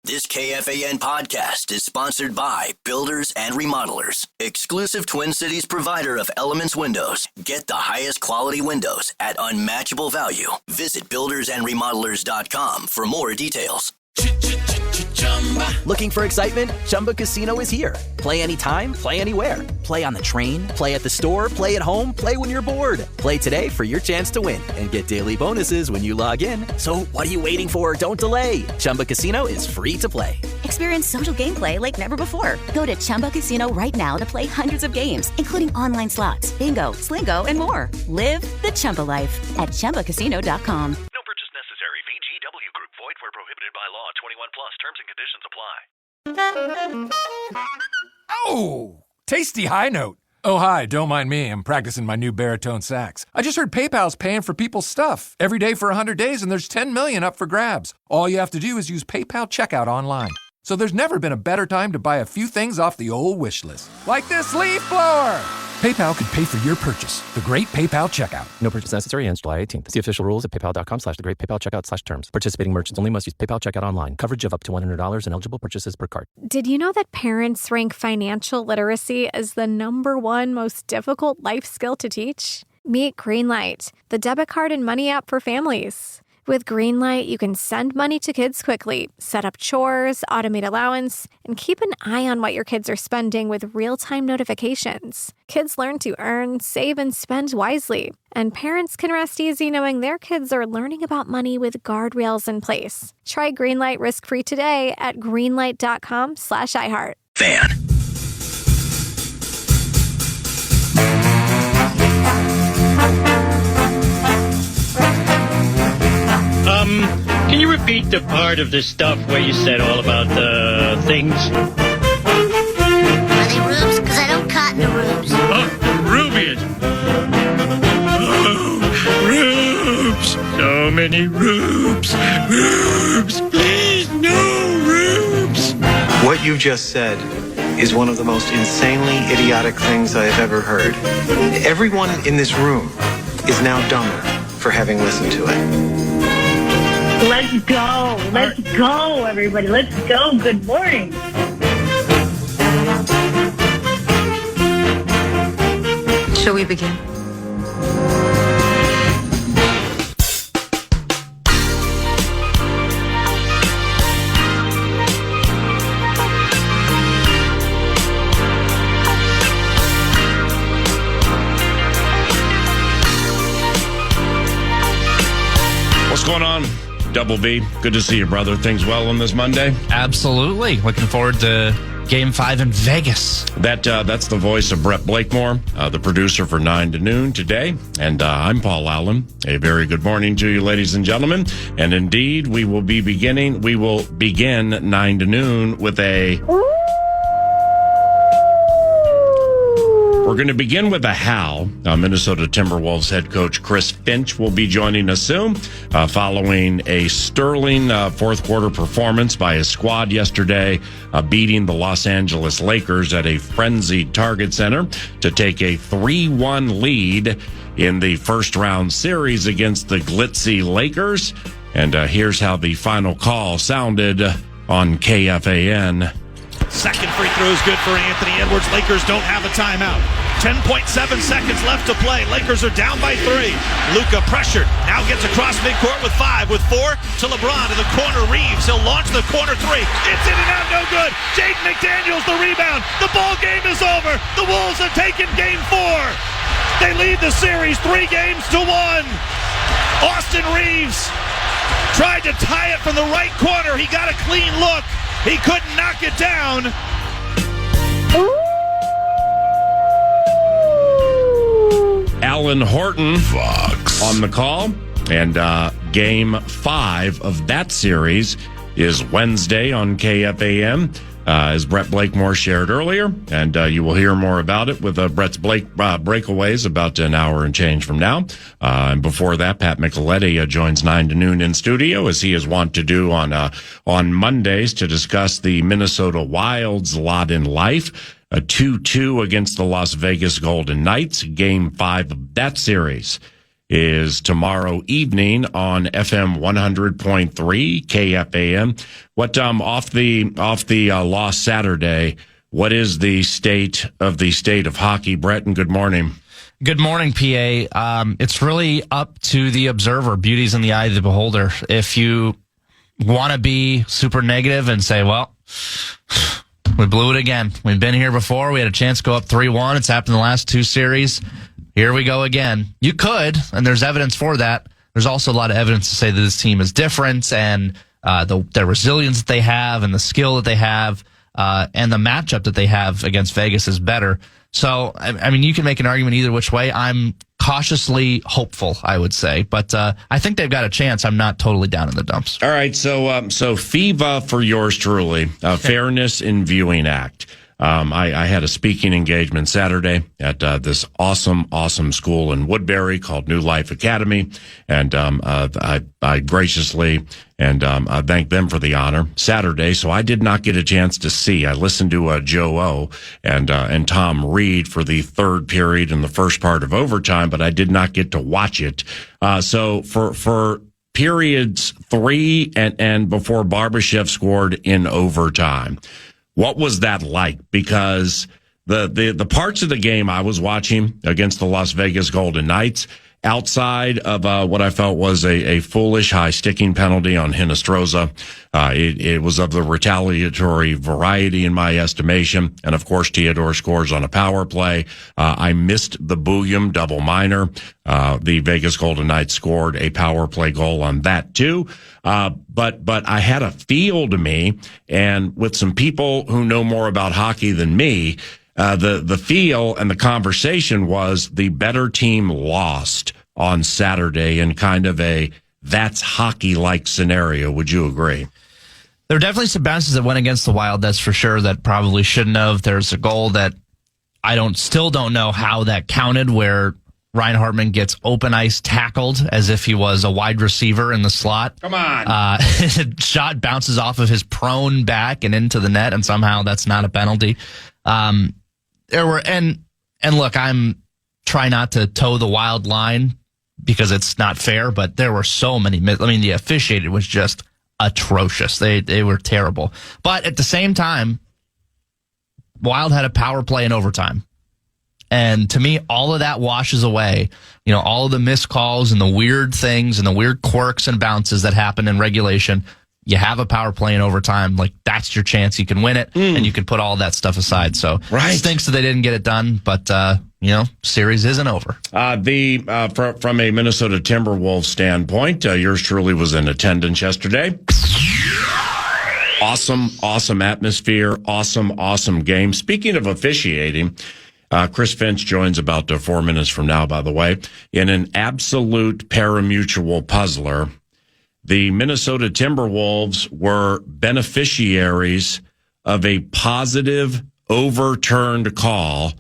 This KFAN podcast is sponsored by Builders and Remodelers, exclusive Twin Cities provider of Elements Windows. Get the highest quality windows at unmatchable value. Visit buildersandremodelers.com for more details. Looking for excitement? Chumba Casino is here. Play anytime, play anywhere. Play on the train, play at the store, play at home, play when you're bored. Play today for your chance to win and get daily bonuses when you log in. So what are you waiting for? Don't delay. Chumba Casino is free to play. Experience social gameplay like never before. Go to Chumba Casino right now to play hundreds of games, including online slots, bingo, Slingo, and more. Live the Chumba life at ChumbaCasino.com. No purchase necessary. VGW Group. Void where prohibited by law. 21 plus. Terms and conditions apply. Oh, tasty high note. Oh, hi, don't mind me. I'm practicing my new baritone sax. I just heard PayPal's paying for people's stuff every day for 100 days, and there's $10 million up for grabs. All you have to do is use PayPal checkout online. So there's never been a better time to buy a few things off the old wish list. Like this leaf blower! PayPal could pay for your purchase. The Great PayPal Checkout. No purchase necessary ends July 18th. See official rules at paypal.com/thegreatpaypalcheckout/terms. Participating merchants only must use PayPal checkout online. Coverage of up to $100 and eligible purchases per card. Did you know that parents rank financial literacy as the #1 most difficult life skill to teach? Meet Greenlight, the debit card and money app for families. With Greenlight, you can send money to kids quickly, set up chores, automate allowance, and keep an eye on what your kids are spending with real-time notifications. Kids learn to earn, save, and spend wisely. And parents can rest easy knowing their kids are learning about money with guardrails in place. Try Greenlight risk-free today at greenlight.com/iHeart. Fan. Can you repeat the part of the stuff where you said all about the things? Are they rubes? Because I don't cotton to rubes. Oh, Rubian. Oh, rubes. So many rubes. Rubes. Please, no rubes. What you just said is one of the most insanely idiotic things I have ever heard. Everyone in this room is now dumber for having listened to it. Let's go. Let's go, everybody. Let's go. Good morning. Shall we begin? What's going on? Double V, good to see you, brother. Things well on this Monday? Absolutely. Looking forward to Game 5 in Vegas. That's the voice of Brett Blakemore, the producer for 9 to Noon today. And I'm Paul Allen. A very good morning to you, ladies and gentlemen. And indeed, we will begin 9 to Noon with a... We're going to begin with a how. Minnesota Timberwolves head coach Chris Finch will be joining us soon, following a sterling fourth quarter performance by his squad yesterday, beating the Los Angeles Lakers at a frenzied Target Center to take a 3-1 lead in the first round series against the glitzy Lakers. And here's how the final call sounded on KFAN. Second free throw is good for Anthony Edwards. Lakers don't have a timeout. 10.7 seconds left to play. Lakers are down by 3. Luka pressured. Now gets across midcourt with 5. With 4 to LeBron in the corner. Reeves. He'll launch the corner 3. It's in and out. No good. Jaden McDaniels the rebound. The ball game is over. The Wolves have taken game 4. They lead the series 3 games to 1. Austin Reeves tried to tie it from the right corner. He got a clean look. He couldn't knock it down. Alan Horton Fox on the call. And game 5 of that series is Wednesday on KFAN, as Brett Blakemore shared earlier. And you will hear more about it with Brett's breakaways about an hour and change from now. And before that, Pat Micheletti joins 9 to Noon in studio, as he is wont to do on Mondays, to discuss the Minnesota Wild's lot in life. A 2-2 against the Las Vegas Golden Knights, game 5 of that series is tomorrow evening on FM 100.3 KFAN. What off the lost Saturday? What is the state of hockey, Brett? And good morning. Good morning, PA. It's really up to the observer. Beauty's in the eye of the beholder. If you want to be super negative and say, well, we blew it again. We've been here before. We had a chance to go up 3-1. It's happened in the last two series. Here we go again. You could, and there's evidence for that. There's also a lot of evidence to say that this team is different, and the resilience that they have and the skill that they have and the matchup that they have against Vegas is better. So, I mean, you can make an argument either which way. I'm cautiously hopeful, I would say. But I think they've got a chance. I'm not totally down in the dumps. All right, so FIVA for yours truly, Fairness in Viewing Act. I had a speaking engagement Saturday at this awesome school in Woodbury called New Life Academy, and I graciously I thank them for the honor Saturday. So I did not get a chance to see. I listened to Joe O and Tom Reed for the third period and the first part of overtime, but I did not get to watch it. So for periods 3 and before Barbashev scored in overtime. What was that like? Because the parts of the game I was watching against the Las Vegas Golden Knights, outside of what I felt was a foolish high sticking penalty on Hinostroza, it was of the retaliatory variety in my estimation. And of course, Theodore scores on a power play. I missed the Bouillon double minor. The Vegas Golden Knights scored a power play goal on that too. But I had a feel to me, and with some people who know more about hockey than me, the feel and the conversation was the better team lost on Saturday in kind of a that's hockey-like scenario. Would you agree? There are definitely some bounces that went against the Wild, that's for sure, that probably shouldn't have. There's a goal that still don't know how that counted, where Ryan Hartman gets open ice tackled as if he was a wide receiver in the slot. Come on. Shot bounces off of his prone back and into the net, and somehow that's not a penalty. And look, I'm trying not to toe the Wild line because it's not fair, but there were so many. I mean, the officiating was just atrocious. They were terrible. But at the same time, Wild had a power play in overtime. And to me, all of that washes away, all of the missed calls and the weird things and the weird quirks and bounces that happen in regulation. You have a power play in overtime, like that's your chance. You can win it, and you can put all that stuff aside. So it stinks that they didn't get it done, but series isn't over. From a Minnesota Timberwolves standpoint, yours truly was in attendance yesterday. Awesome atmosphere, awesome game. Speaking of officiating, Chris Finch joins about 4 minutes from now, by the way, in an absolute parimutuel puzzler. The Minnesota Timberwolves were beneficiaries of a positive overturned call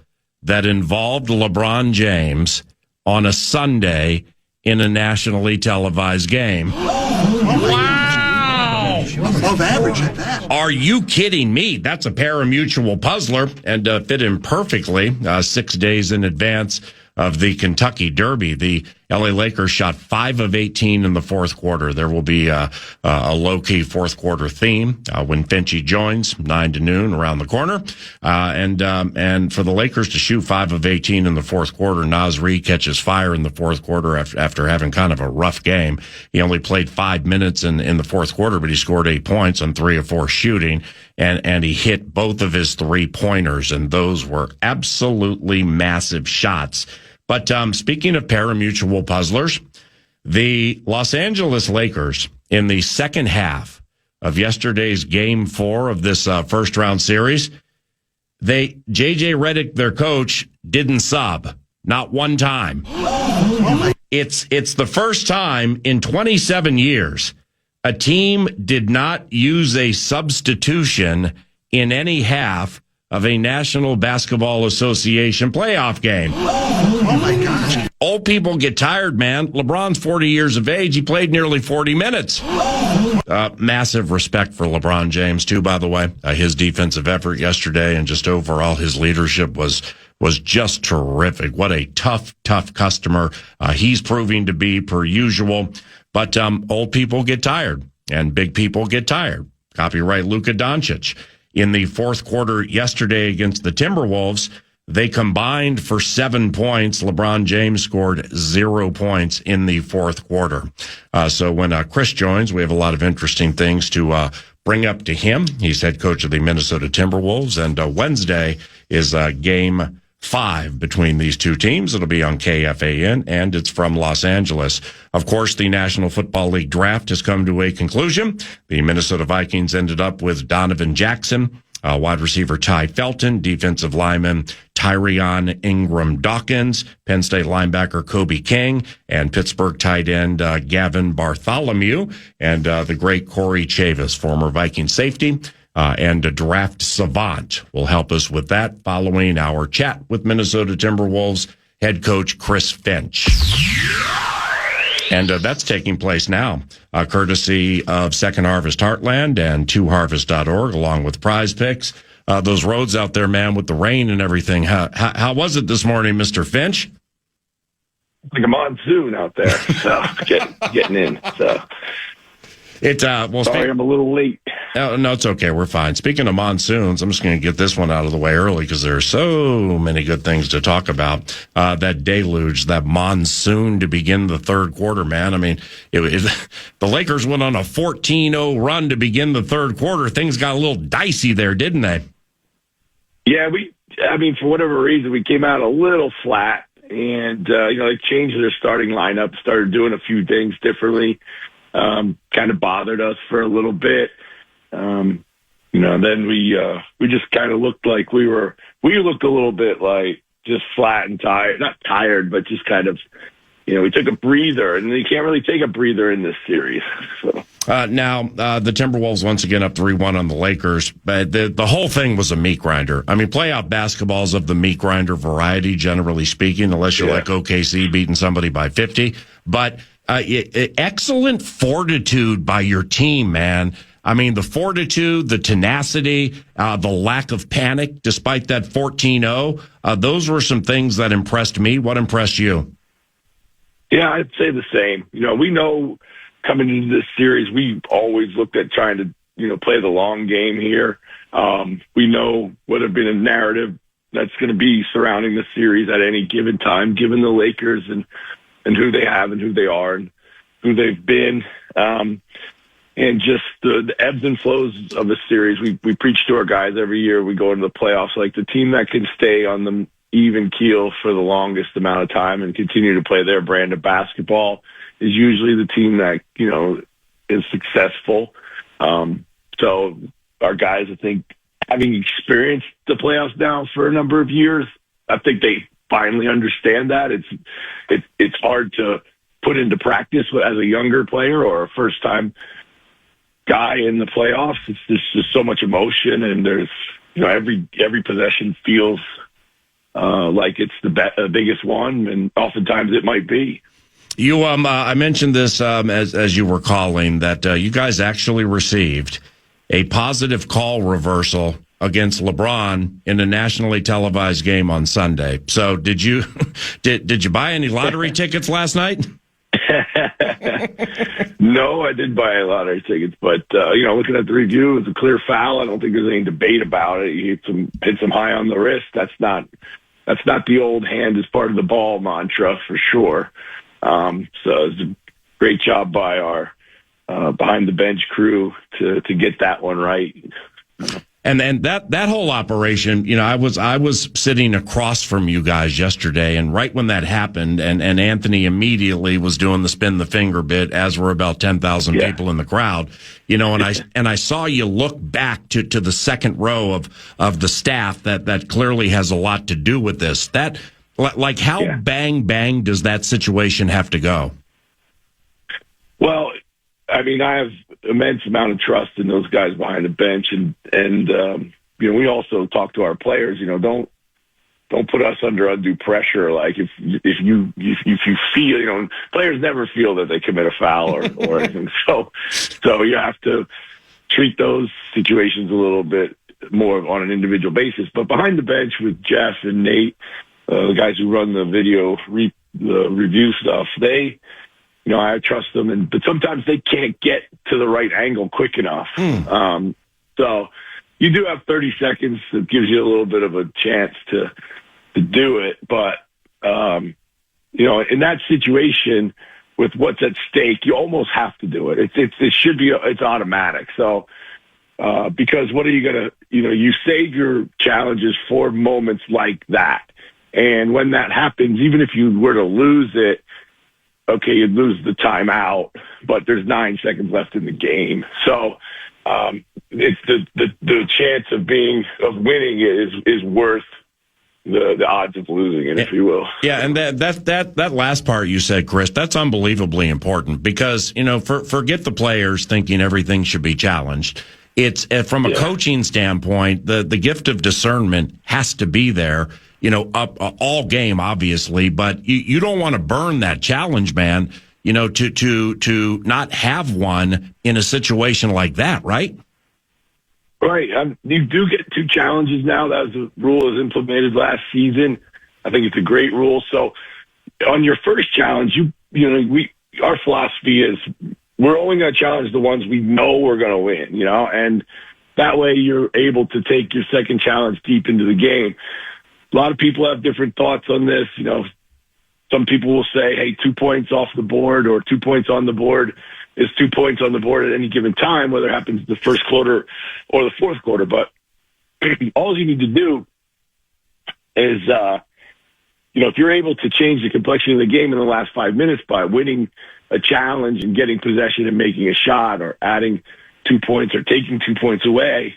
that involved LeBron James on a Sunday in a nationally televised game. Wow! Above average at that. Are you kidding me? That's a parimutuel puzzler, and fit in perfectly 6 days in advance of the Kentucky Derby. The LA Lakers shot 5 of 18 in the fourth quarter. There will be a low-key fourth quarter theme when Finchy joins 9 to noon around the corner. And for the Lakers to shoot 5 of 18 in the fourth quarter, Naz Reid catches fire in the fourth quarter after having kind of a rough game. He only played 5 minutes in the fourth quarter, but he scored 8 points on 3 of 4 shooting. And he hit both of his 3-pointers, and those were absolutely massive shots. But speaking of parimutuel puzzlers, the Los Angeles Lakers in the second half of yesterday's Game 4 of this first-round series, J.J. Redick, their coach, didn't sub. Not one time. It's the first time in 27 years a team did not use a substitution in any half of a National Basketball Association playoff game. Oh my gosh. Old people get tired, man. LeBron's 40 years of age. He played nearly 40 minutes. Massive respect for LeBron James, too, by the way. His defensive effort yesterday and just overall his leadership was was just terrific. What a tough customer he's proving to be per usual. But old people get tired and big people get tired. Copyright Luka Doncic. In the fourth quarter yesterday against the Timberwolves, they combined for 7 points. LeBron James scored 0 points in the fourth quarter. So when Chris joins, we have a lot of interesting things to bring up to him. He's head coach of the Minnesota Timberwolves, and Wednesday is Game 5 between these two teams. It'll be on KFAN, and it's from Los Angeles. Of course, the National Football League draft has come to a conclusion. The Minnesota Vikings ended up with Donovan Jackson, wide receiver Ty Felton, defensive lineman Tyrion Ingram-Dawkins, Penn State linebacker Kobe King, and Pittsburgh tight end Gavin Bartholomew, and the great Corey Chavous, former Viking safety, and a draft savant will help us with that following our chat with Minnesota Timberwolves head coach Chris Finch. And that's taking place now, courtesy of Second Harvest Heartland and twoharvest.org, along with Prize Picks. Those roads out there, man, with the rain and everything. How was it this morning, Mr. Finch? Like a monsoon out there, so getting in. So sorry, I'm a little late. No, it's okay. We're fine. Speaking of monsoons, I'm just going to get this one out of the way early because there are so many good things to talk about. That deluge, that monsoon to begin the third quarter, man. I mean, the Lakers went on a 14-0 run to begin the third quarter. Things got a little dicey there, didn't they? Yeah, for whatever reason, we came out a little flat, and they changed their starting lineup, started doing a few things differently. Kind of bothered us for a little bit. Then we just kind of looked like we looked a little bit like just flat and tired, not tired, but just kind of, we took a breather, and you can't really take a breather in this series. So. Now, the Timberwolves once again up 3-1 on the Lakers, but the whole thing was a meat grinder. I mean, playoff basketball's of the meat grinder variety, generally speaking, unless you're like OKC beating somebody by 50. But excellent fortitude by your team, man. I mean, the fortitude, the tenacity, the lack of panic, despite that 14-0, those were some things that impressed me. What impressed you? Yeah, I'd say the same. We know coming into this series, we always looked at trying to, play the long game here. We know what have been a narrative that's going to be surrounding the series at any given time, given the Lakers and who they have and who they are and who they've been. And just the ebbs and flows of a series. We preach to our guys every year. We go into the playoffs, like the team that can stay on the even keel for the longest amount of time and continue to play their brand of basketball is usually the team that, is successful. So our guys, I think, having experienced the playoffs now for a number of years, I think they finally understand that. It's hard to put into practice as a younger player or a first-time guy in the playoffs. There's just so much emotion, and there's every possession feels like it's the biggest one, and oftentimes it might be. You, I mentioned this as you were calling that you guys actually received a positive call reversal against LeBron in a nationally televised game on Sunday. So did you did you buy any lottery tickets last night? No, I didn't buy any lottery tickets, but looking at the review, it's a clear foul. I don't think there's any debate about it. You hit some high on the wrist. That's not the old hand is part of the ball mantra for sure. So it's a great job by our behind the bench crew to get that one right. And that whole operation, I was sitting across from you guys yesterday, and right when that happened, and Anthony immediately was doing the spin the finger bit, as were about 10,000 people in the crowd, and I saw you look back to the second row of the staff that clearly has a lot to do with this. That, like, how bang does that situation have to go? Well, I mean, I have immense amount of trust in those guys behind the bench, and we also talk to our players. Don't put us under undue pressure. Like if you feel, players never feel that they commit a foul or anything. So you have to treat those situations a little bit more on an individual basis. But behind the bench with Jeff and Nate, the guys who run the video the review stuff, they, I trust them, but sometimes they can't get to the right angle quick enough. So you do have 30 seconds. That gives you a little bit of a chance to do it. But, in that situation with what's at stake, you almost have to do it. It's automatic. So, because what are you going to, you save your challenges for moments like that. And when that happens, even if you were to lose it, okay, you'd lose the timeout, but there's 9 seconds left in the game. So, it's the chance of winning is worth the odds of losing it, if you will. Yeah, and that last part you said, Chris, that's unbelievably important because, forget the players thinking everything should be challenged. It's from a coaching standpoint, the gift of discernment has to be there, up all game, obviously, but you don't want to burn that challenge, man, to not have one in a situation like that, right? Right. You do get 2 challenges now. That was the rule was implemented last season. I think it's a great rule. So on your first challenge, our philosophy is we're only going to challenge the ones we know we're going to win, and that way you're able to take your second challenge deep into the game. A lot of people have different thoughts on this. Some people will say, hey, 2 points off the board or 2 points on the board is 2 points on the board at any given time, whether it happens the first quarter or the fourth quarter. But all you need to do is, if you're able to change the complexion of the game in the last 5 minutes by winning a challenge and getting possession and making a shot or adding 2 points or taking 2 points away,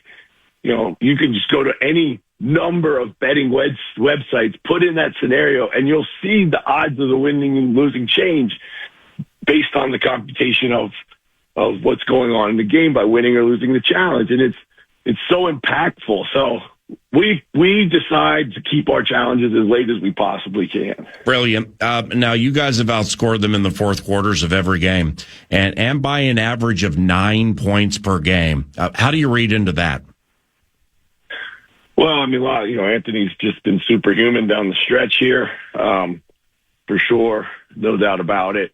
you can just go to any number of betting websites, put in that scenario, and you'll see the odds of the winning and losing change based on the computation of what's going on in the game by winning or losing the challenge. And it's so impactful. So we decide to keep our challenges as late as we possibly can. Brilliant. Now, you guys have outscored them in the fourth quarters of every game, and by an average of 9 points per game. How do you read into that? Well, Anthony's just been superhuman down the stretch here, for sure, no doubt about it.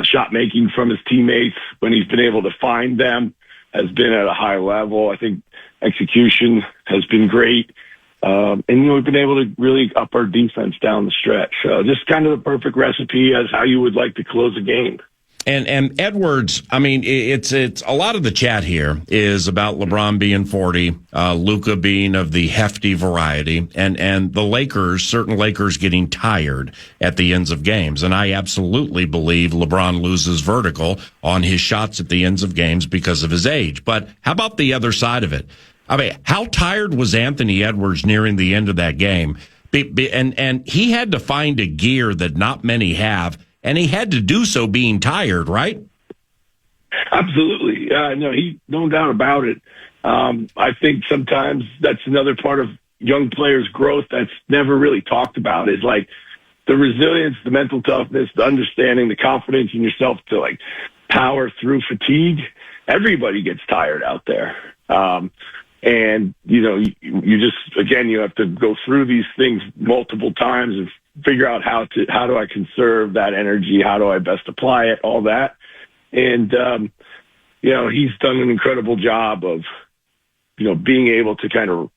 Shot making from his teammates when he's been able to find them has been at a high level. I think execution has been great. And we've been able to really up our defense down the stretch. So just kind of the perfect recipe as how you would like to close a game. And Edwards, it's a lot of the chat here is about LeBron being 40, Luka being of the hefty variety, and the Lakers, certain Lakers getting tired at the ends of games. And I absolutely believe LeBron loses vertical on his shots at the ends of games because of his age. But how about the other side of it? How tired was Anthony Edwards nearing the end of that game? And he had to find a gear that not many have. And he had to do so being tired, right? Absolutely. No doubt about it. I think sometimes that's another part of young players' growth that's never really talked about is like the resilience, the mental toughness, the understanding, the confidence in yourself to power through fatigue. Everybody gets tired out there. And you just, again, you have to go through these things multiple times and figure out how do I conserve that energy? How do I best apply it? All that. And, he's done an incredible job of, being able to kind of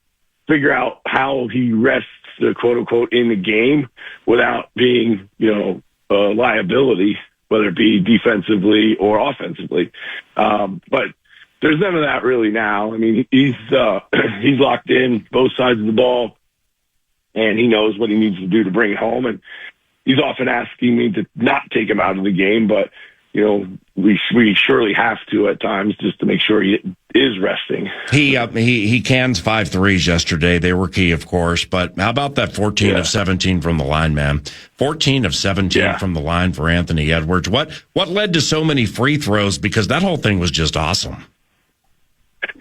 figure out how he rests the quote unquote in the game without being, a liability, whether it be defensively or offensively. But there's none of that really now. He's locked in both sides of the ball. And he knows what he needs to do to bring it home. And he's often asking me to not take him out of the game, but, we surely have to at times just to make sure he is resting. He cans 5 threes yesterday. They were key, of course. But how about that 14 of 17 from the line, man? 14 of 17 from the line for Anthony Edwards. What led to so many free throws? Because that whole thing was just awesome.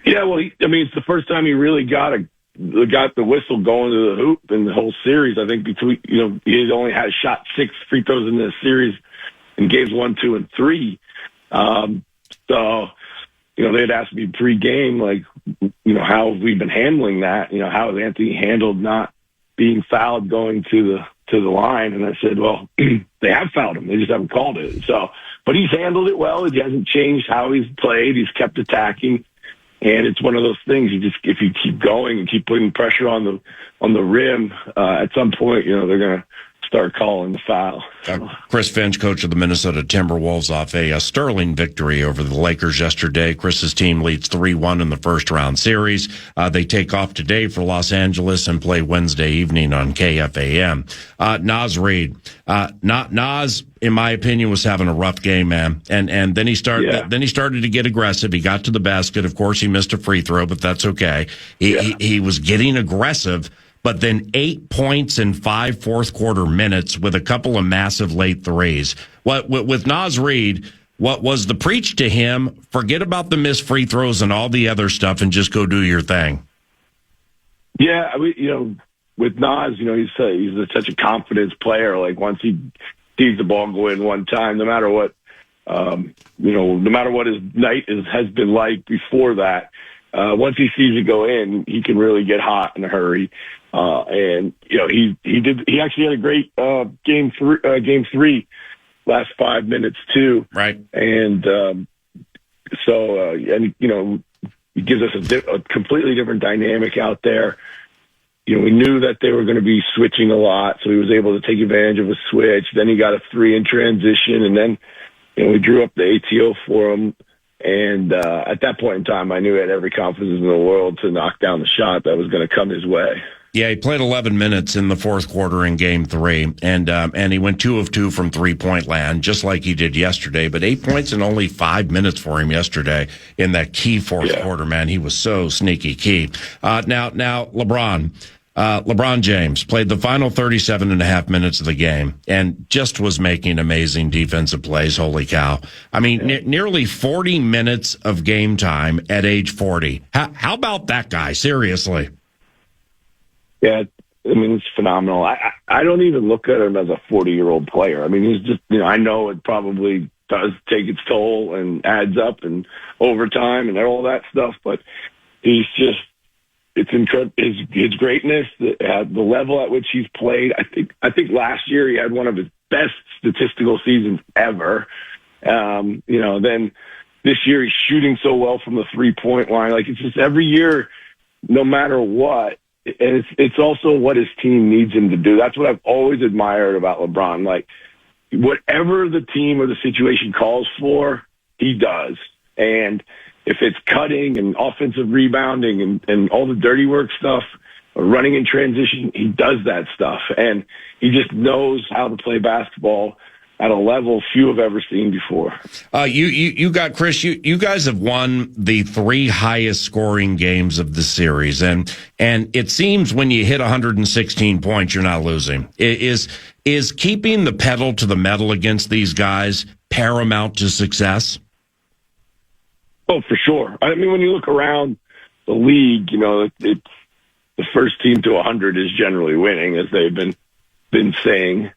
Yeah, well, it's the first time he really got the whistle going to the hoop in the whole series. I think he only has shot 6 free throws in this series in games 1, 2, and 3. So they had asked me pre-game, like, how have we been handling that? How has Anthony handled not being fouled going to the line? And I said, well, they have fouled him. They just haven't called it. So, but he's handled it well. He hasn't changed how he's played. He's kept attacking. And it's one of those things. If you keep going and keep putting pressure on the rim, at some point, they're going to start calling the foul. Chris Finch, coach of the Minnesota Timberwolves, off a sterling victory over the Lakers yesterday. Chris's team leads 3-1 in the first round series. They take off today for Los Angeles and play Wednesday evening on KFAN. Naz Reid, Naz, in my opinion, was having a rough game, man. And then he started. Then he started to get aggressive. He got to the basket. Of course, he missed a free throw, but that's okay. He was getting aggressive. But then 8 points in 5 fourth-quarter minutes with a couple of massive late threes. With Naz Reid, what was the preach to him? Forget about the missed free throws and all the other stuff and just go do your thing. Yeah, with Naz, he's such a confidence player. Like, once he sees the ball go in one time, no matter what, no matter what his night has been like before that, once he sees it go in, he can really get hot in a hurry. And he actually had a great game 3 last 5 minutes too. Right. And he gives us a completely different dynamic out there. We knew that they were going to be switching a lot, so he was able to take advantage of a switch. Then he got a 3 in transition, and then we drew up the ATO for him. And at that point in time, I knew he had every confidence in the world to knock down the shot that was going to come his way. Yeah, he played 11 minutes in the fourth quarter in Game 3, and he went 2 of 2 from three-point land, just like he did yesterday. But 8 points in only 5 minutes for him yesterday in that key fourth quarter, man. He was so sneaky key. Now, LeBron James played the final 37 and a half minutes of the game and just was making amazing defensive plays. Holy cow. I mean, nearly 40 minutes of game time at age 40. How about that guy? Seriously. Yeah, it's phenomenal. I don't even look at him as a 40-year-old player. I mean, he's just, I know it probably does take its toll and adds up and overtime and all that stuff, but he's just, it's incredible. His greatness, the level at which he's played. I think last year he had one of his best statistical seasons ever. Then this year he's shooting so well from the 3-point line. Like, it's just every year, no matter what. And it's also what his team needs him to do. That's what I've always admired about LeBron. Like, whatever the team or the situation calls for, he does. And if it's cutting and offensive rebounding and all the dirty work stuff, or running in transition, he does that stuff. And he just knows how to play basketball at a level few have ever seen before. You got Chris. You guys have won the 3 highest scoring games of the series, and it seems when you hit 116 points, you're not losing. Is keeping the pedal to the metal against these guys paramount to success? Oh, for sure. I mean, when you look around the league, it's the first team to 100 is generally winning, as they've been saying.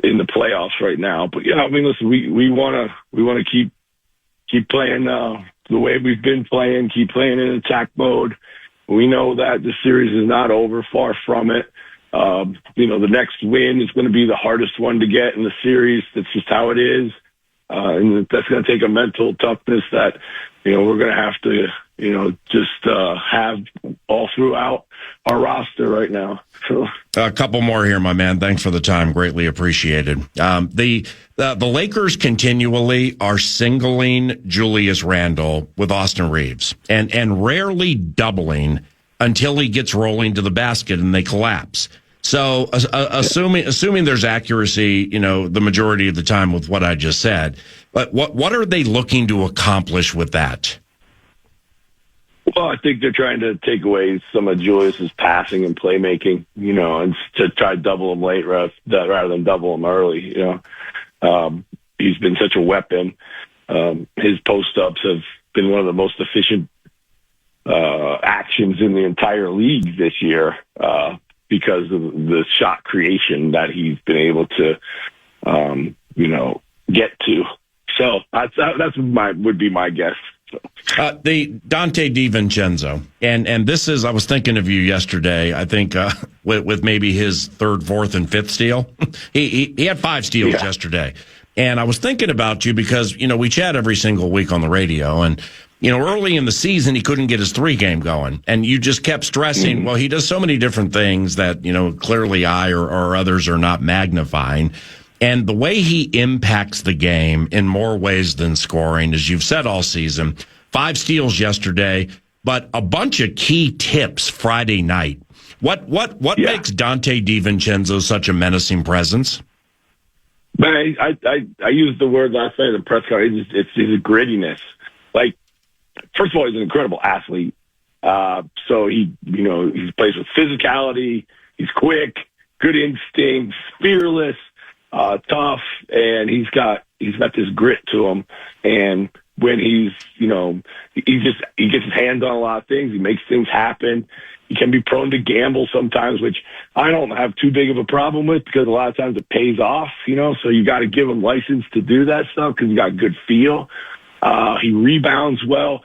In the playoffs right now. But yeah, I mean, listen, we want to keep playing the way we've been playing, keep playing in attack mode. We know that the series is not over, far from it. The next win is going to be the hardest one to get in the series. That's just how it is. And that's going to take a mental toughness that, we're going to have to, just have all throughout our roster right now. So a couple more here, my man. Thanks for the time. Greatly appreciated. The Lakers continually are singling Julius Randle with Austin Reeves and rarely doubling until he gets rolling to the basket and they collapse. So assuming there's accuracy, the majority of the time with what I just said, but what are they looking to accomplish with that? Well, I think they're trying to take away some of Julius's passing and playmaking, and to try to double him late rather than double him early. He's been such a weapon. His post-ups have been one of the most efficient actions in the entire league this year because of the shot creation that he's been able to, get to. So that's would be my guess. The Dante DiVincenzo, and this is, I was thinking of you yesterday, I think, with maybe his third, fourth, and fifth steal. He had 5 steals yesterday. And I was thinking about you because, we chat every single week on the radio, and, early in the season, he couldn't get his 3-game going. And you just kept stressing, well, he does so many different things that, clearly I or others are not magnifying. And the way he impacts the game in more ways than scoring, as you've said all season, 5 steals yesterday, but a bunch of key tips Friday night. What makes Dante DiVincenzo such a menacing presence? But I used the word last night in the press conference. It's his grittiness. Like, first of all, he's an incredible athlete. So he plays with physicality. He's quick, good instincts, fearless. Tough, and he's got this grit to him. And when he gets his hands on a lot of things, he makes things happen. He can be prone to gamble sometimes, which I don't have too big of a problem with because a lot of times it pays off, so you got to give him license to do that stuff because he got good feel. He rebounds well.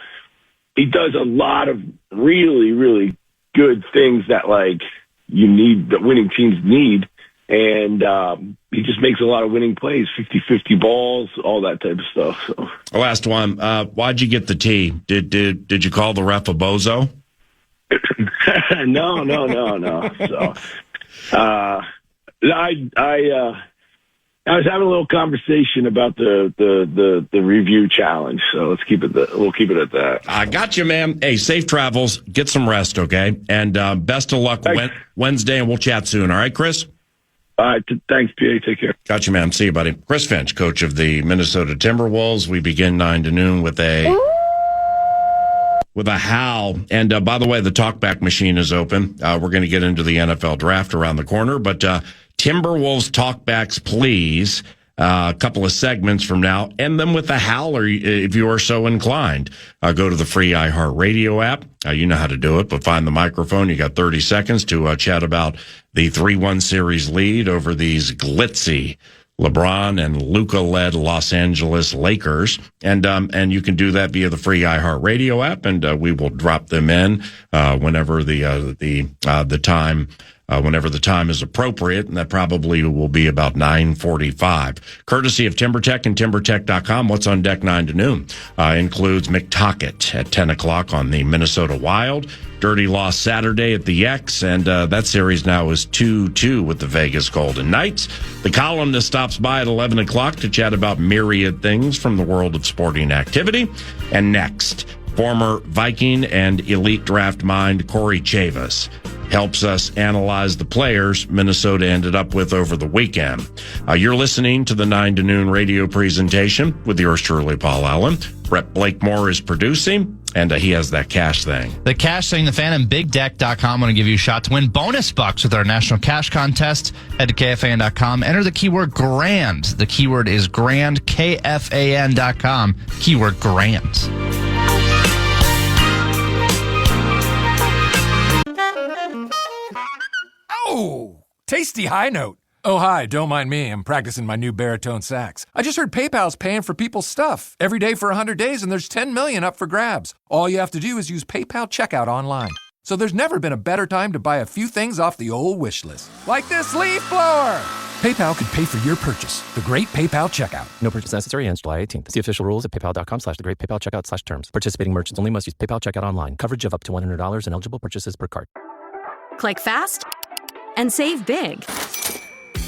He does a lot of really, really good things that that winning teams need. And he just makes a lot of winning plays, 50-50 balls, all that type of stuff. So. Last one. Why'd you get the T? Did you call the ref a bozo? No. So, I was having a little conversation about the review challenge. So we'll keep it at that. I got you, man. Hey, safe travels. Get some rest, okay? And best of luck Wednesday, and we'll chat soon. All right, Chris? All right. Thanks, PA. Take care. Got you, man. See you, buddy. Chris Finch, coach of the Minnesota Timberwolves. We begin 9 to noon with a howl. And by the way, the talkback machine is open. We're going to get into the NFL draft around the corner. But Timberwolves talkbacks, please. A couple of segments from now. End them with a howl, or if you are so inclined. Go to the free iHeartRadio app. You know how to do it, but find the microphone. You got 30 seconds to chat about the 3-1 series lead over these glitzy LeBron and Luka-led Los Angeles Lakers. And you can do that via the free iHeartRadio app, and we will drop them in whenever the time whenever the time is appropriate, and that probably will be about 9:45. Courtesy of TimberTech and TimberTech.com, what's on deck 9 to noon includes McTockett at 10 o'clock on the Minnesota Wild, dirty loss Saturday at the X, and that series now is 2-2 with the Vegas Golden Knights. The columnist stops by at 11 o'clock to chat about myriad things from the world of sporting activity. And next, former Viking and elite draft mind Corey Chavous helps us analyze the players Minnesota ended up with over the weekend. You're listening to the 9 to noon radio presentation with yours truly, Paul Allen. Brett Blakemore is producing, and he has that cash thing. The cash thing, the fan, and BigDeck.com want to give you a shot to win bonus bucks with our national cash contest. Head to KFAN.com. Enter the keyword GRAND. The keyword is GRAND, KFAN.com. Keyword GRAND. Oh, tasty high note. Oh, hi, don't mind me. I'm practicing my new baritone sax. I just heard PayPal's paying for people's stuff every day for 100 days, and there's $10 million up for grabs. All you have to do is use PayPal checkout online. So there's never been a better time to buy a few things off the old wish list. Like this leaf blower! PayPal can pay for your purchase. The Great PayPal Checkout. No purchase necessary. Ends July 18th. See official rules at paypal.com/thegreatpaypalcheckout/terms. Participating merchants only must use PayPal checkout online. Coverage of up to $100 and eligible purchases per card. Click fast and save big.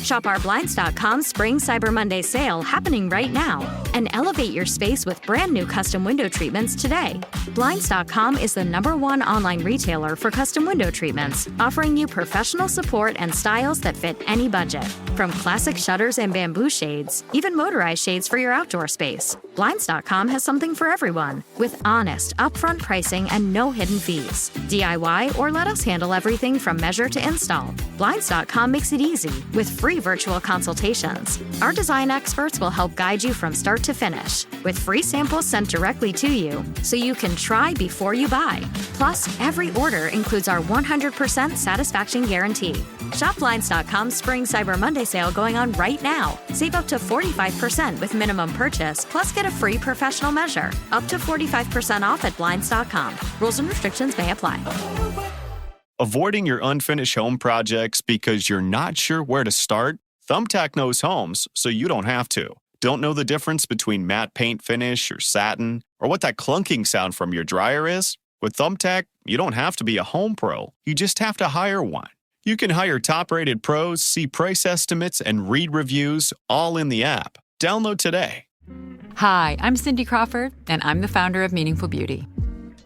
Shop our Blinds.com Spring Cyber Monday sale happening right now and elevate your space with brand new custom window treatments today. Blinds.com is the #1 online retailer for custom window treatments, offering you professional support and styles that fit any budget. From classic shutters and bamboo shades, even motorized shades for your outdoor space. Blinds.com has something for everyone with honest, upfront pricing and no hidden fees. DIY or let us handle everything from measure to install. Blinds.com makes it easy with free free virtual consultations. Our design experts will help guide you from start to finish, with free samples sent directly to you so you can try before you buy. Plus, every order includes our 100% satisfaction guarantee. Shop Blinds.com's Spring Cyber Monday sale going on right now. Save up to 45% with minimum purchase, plus get a free professional measure. Up to 45% off at Blinds.com. Rules and restrictions may apply. Avoiding your unfinished home projects because you're not sure where to start? Thumbtack knows homes, so you don't have to. Don't know the difference between matte paint finish or satin, or what that clunking sound from your dryer is? With Thumbtack, you don't have to be a home pro. You just have to hire one. You can hire top-rated pros, see price estimates, and read reviews all in the app. Download today. Hi, I'm Cindy Crawford, and I'm the founder of Meaningful Beauty.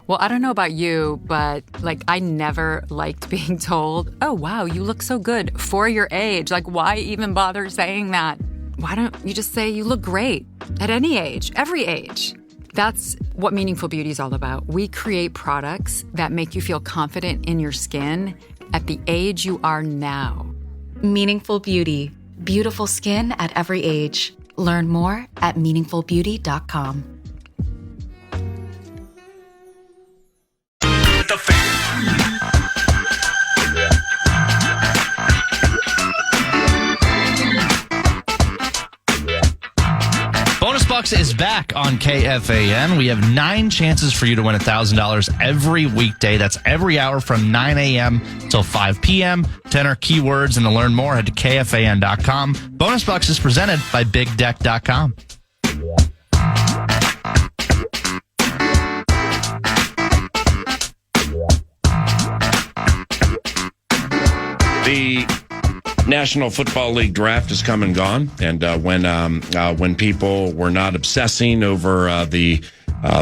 Well, I don't know about you, but I never liked being told, oh, wow, you look so good for your age. Why even bother saying that? Why don't you just say you look great at any age, every age? That's what Meaningful Beauty is all about. We create products that make you feel confident in your skin at the age you are now. Meaningful Beauty. Beautiful skin at every age. Learn more at meaningfulbeauty.com. Bonus Bucks is back on KFAN. We have 9 chances for you to win $1,000 every weekday. That's every hour from 9 a.m. till 5 p.m. To enter keywords and to learn more, head to KFAN.com. Bonus Bucks is presented by BigDeck.com. The National Football League draft has come and gone, and when people were not obsessing over the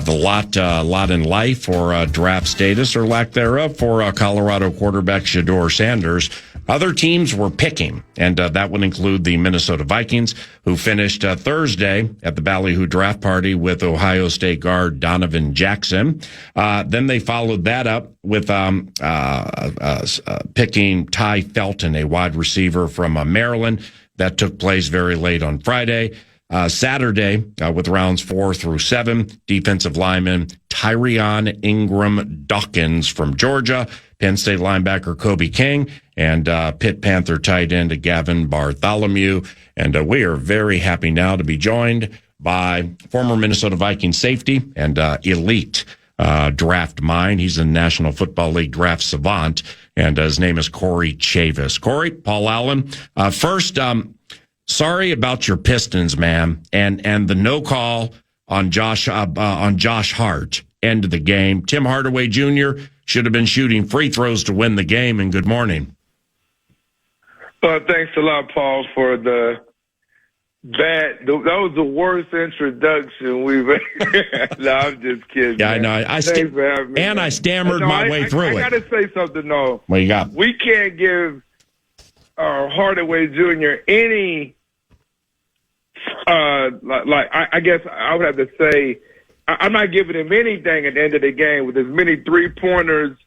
lot in life or draft status or lack thereof for Colorado quarterback Shedeur Sanders, other teams were picking, and that would include the Minnesota Vikings, who finished Thursday at the Ballyhoo draft party with Ohio State guard Donovan Jackson. Then they followed that up with picking Ty Felton, a wide receiver from Maryland. That took place very late on Friday. Saturday, with rounds 4 through 7, defensive lineman Tyrion Ingram Dawkins from Georgia, Penn State linebacker Kobe King, and Pitt Panther tight end Gavin Bartholomew. And we are very happy now to be joined by former Minnesota Vikings safety and elite draft mind. He's a National Football League draft savant, and his name is Corey Chavous. Corey, Paul Allen, first, sorry about your Pistons, man, and the no call on Josh Hart, end of the game. Tim Hardaway Jr. should have been shooting free throws to win the game, and good morning. Well, thanks a lot, Paul, for that was the worst introduction we've ever. No, I'm just kidding. Yeah, man. I know. I stammered my way through it. I got to say something, though. What you got? We can't give Hardaway Jr. any, I guess I would have to say, I'm not giving him anything at the end of the game with as many three-pointers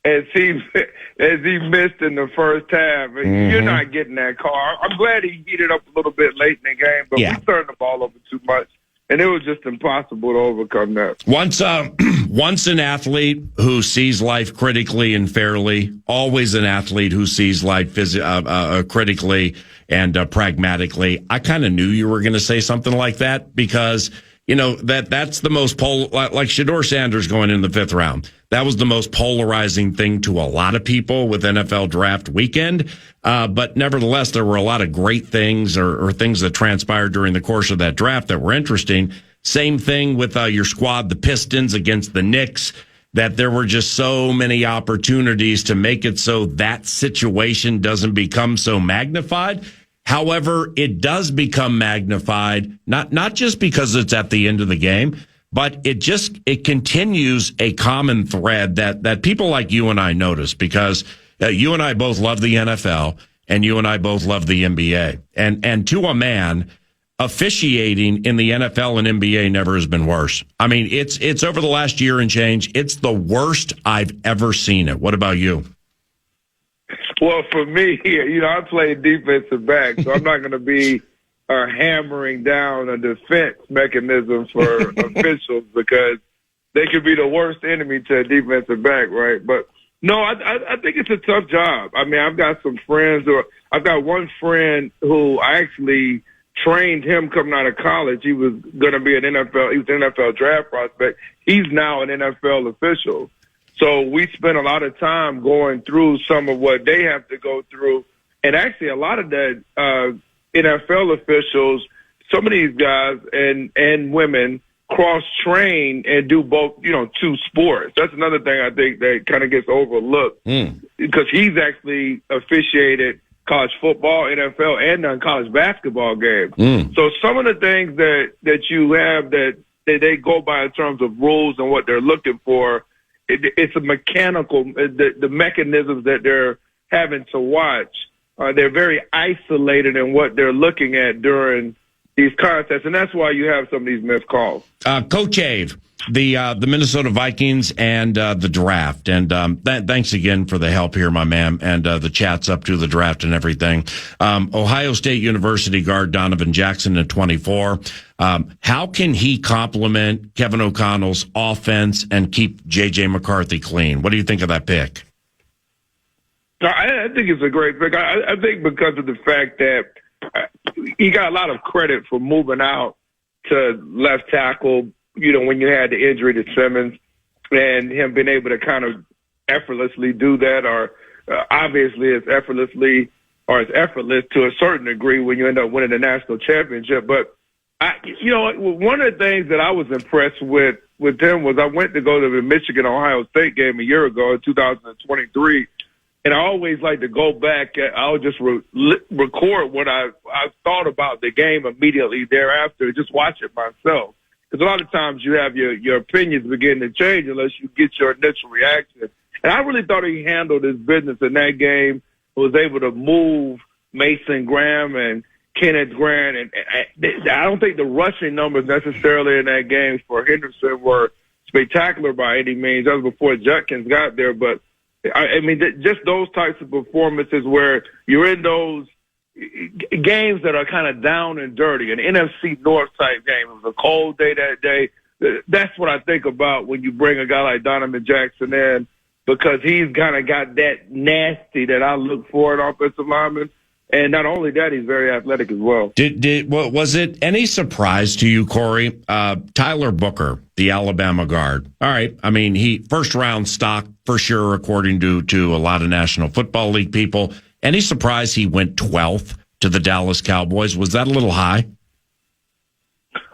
as he missed in the first half. Mm-hmm. You're not getting that call. I'm glad he heated up a little bit late in the game, but we turned the ball over too much, and it was just impossible to overcome that. Once an athlete who sees life critically and fairly, always an athlete who sees life critically and pragmatically. I kind of knew you were going to say something like that because – you know, that's the most like Shedeur Sanders going in the 5th round. That was the most polarizing thing to a lot of people with NFL draft weekend. But nevertheless, there were a lot of great things or things that transpired during the course of that draft that were interesting. Same thing with your squad, the Pistons against the Knicks, that there were just so many opportunities to make it so that situation doesn't become so magnified. However, it does become magnified, not just because it's at the end of the game, but it continues a common thread that people like you and I notice because you and I both love the NFL and you and I both love the NBA. And to a man, officiating in the NFL and NBA never has been worse. I mean, it's over the last year and change. It's the worst I've ever seen it. What about you? Well, for me, I play defensive back, so I'm not going to be hammering down a defense mechanism for officials because they could be the worst enemy to a defensive back, right? But no, I think it's a tough job. I mean, I've got some friends, I've got one friend who I actually trained him coming out of college. He was going to be he was an NFL draft prospect. He's now an NFL official. So we spent a lot of time going through some of what they have to go through. And actually a lot of the NFL officials, some of these guys and women cross-train and do both, two sports. That's another thing I think that kind of gets overlooked because he's actually officiated college football, NFL, and done college basketball games. So some of the things that you have that they go by in terms of rules and what they're looking for, it's a mechanical, the mechanisms that they're having to watch. They're very isolated in what they're looking at during these contests, and that's why you have some of these missed calls. Coach Ave, the Minnesota Vikings and the draft, and thanks again for the help here, my man, and the chats up to the draft and everything. Ohio State University guard Donovan Jackson at 24. How can he complement Kevin O'Connell's offense and keep J.J. McCarthy clean? What do you think of that pick? I think it's a great pick. I think because of the fact that he got a lot of credit for moving out to left tackle, when you had the injury to Simmons and him being able to kind of effortlessly do that, or obviously it's effortless to a certain degree when you end up winning the national championship. But one of the things that I was impressed with him was I went to go to the Michigan-Ohio State game a year ago in 2023, and I always like to go back. I'll just record what I thought about the game immediately thereafter, just watch it myself. Because a lot of times you have your opinions begin to change unless you get your initial reaction. And I really thought he handled his business in that game, was able to move Mason Graham and Kenneth Grant. And I don't think the rushing numbers necessarily in that game for Henderson were spectacular by any means. That was before Judkins got there. But, I mean, just those types of performances where you're in those games that are kind of down and dirty, an NFC North type game. It was a cold day that day. That's what I think about when you bring a guy like Donovan Jackson in, because he's kind of got that nasty that I look for in offensive linemen. And not only that, he's very athletic as well. Was it any surprise to you, Corey? Tyler Booker, the Alabama guard. All right. I mean, he first round stock for sure, according to a lot of National Football League people. Any surprise he went 12th to the Dallas Cowboys? Was that a little high?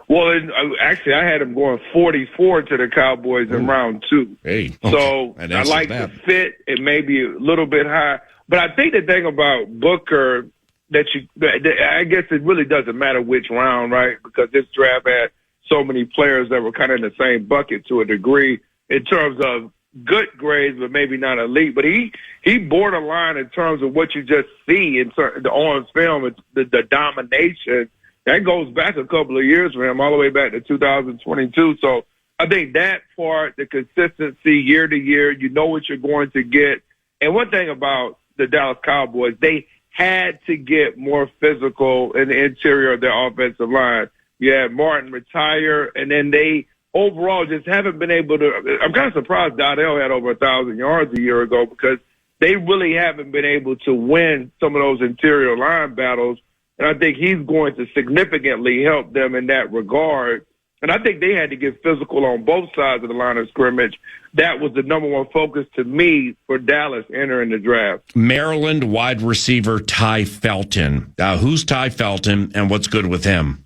Well, actually, I had him going 44 to the Cowboys in round 2. Hey, okay. So I like the fit. It may be a little bit high. But I think the thing about Booker I guess it really doesn't matter which round, right? Because this draft had so many players that were kind of in the same bucket to a degree in terms of good grades, but maybe not elite. But he borderline in terms of what you just see on film, the domination. That goes back a couple of years for him, all the way back to 2022. So I think that part, the consistency year to year, you know what you're going to get. And one thing about the Dallas Cowboys, they had to get more physical in the interior of their offensive line. You had Martin retire, and then they overall just haven't been able to – I'm kind of surprised Donnell had over 1,000 yards a year ago, because they really haven't been able to win some of those interior line battles. And I think he's going to significantly help them in that regard. And I think they had to get physical on both sides of the line of scrimmage. That was the number one focus to me for Dallas entering the draft. Maryland wide receiver Ty Felton. Who's Ty Felton, and what's good with him?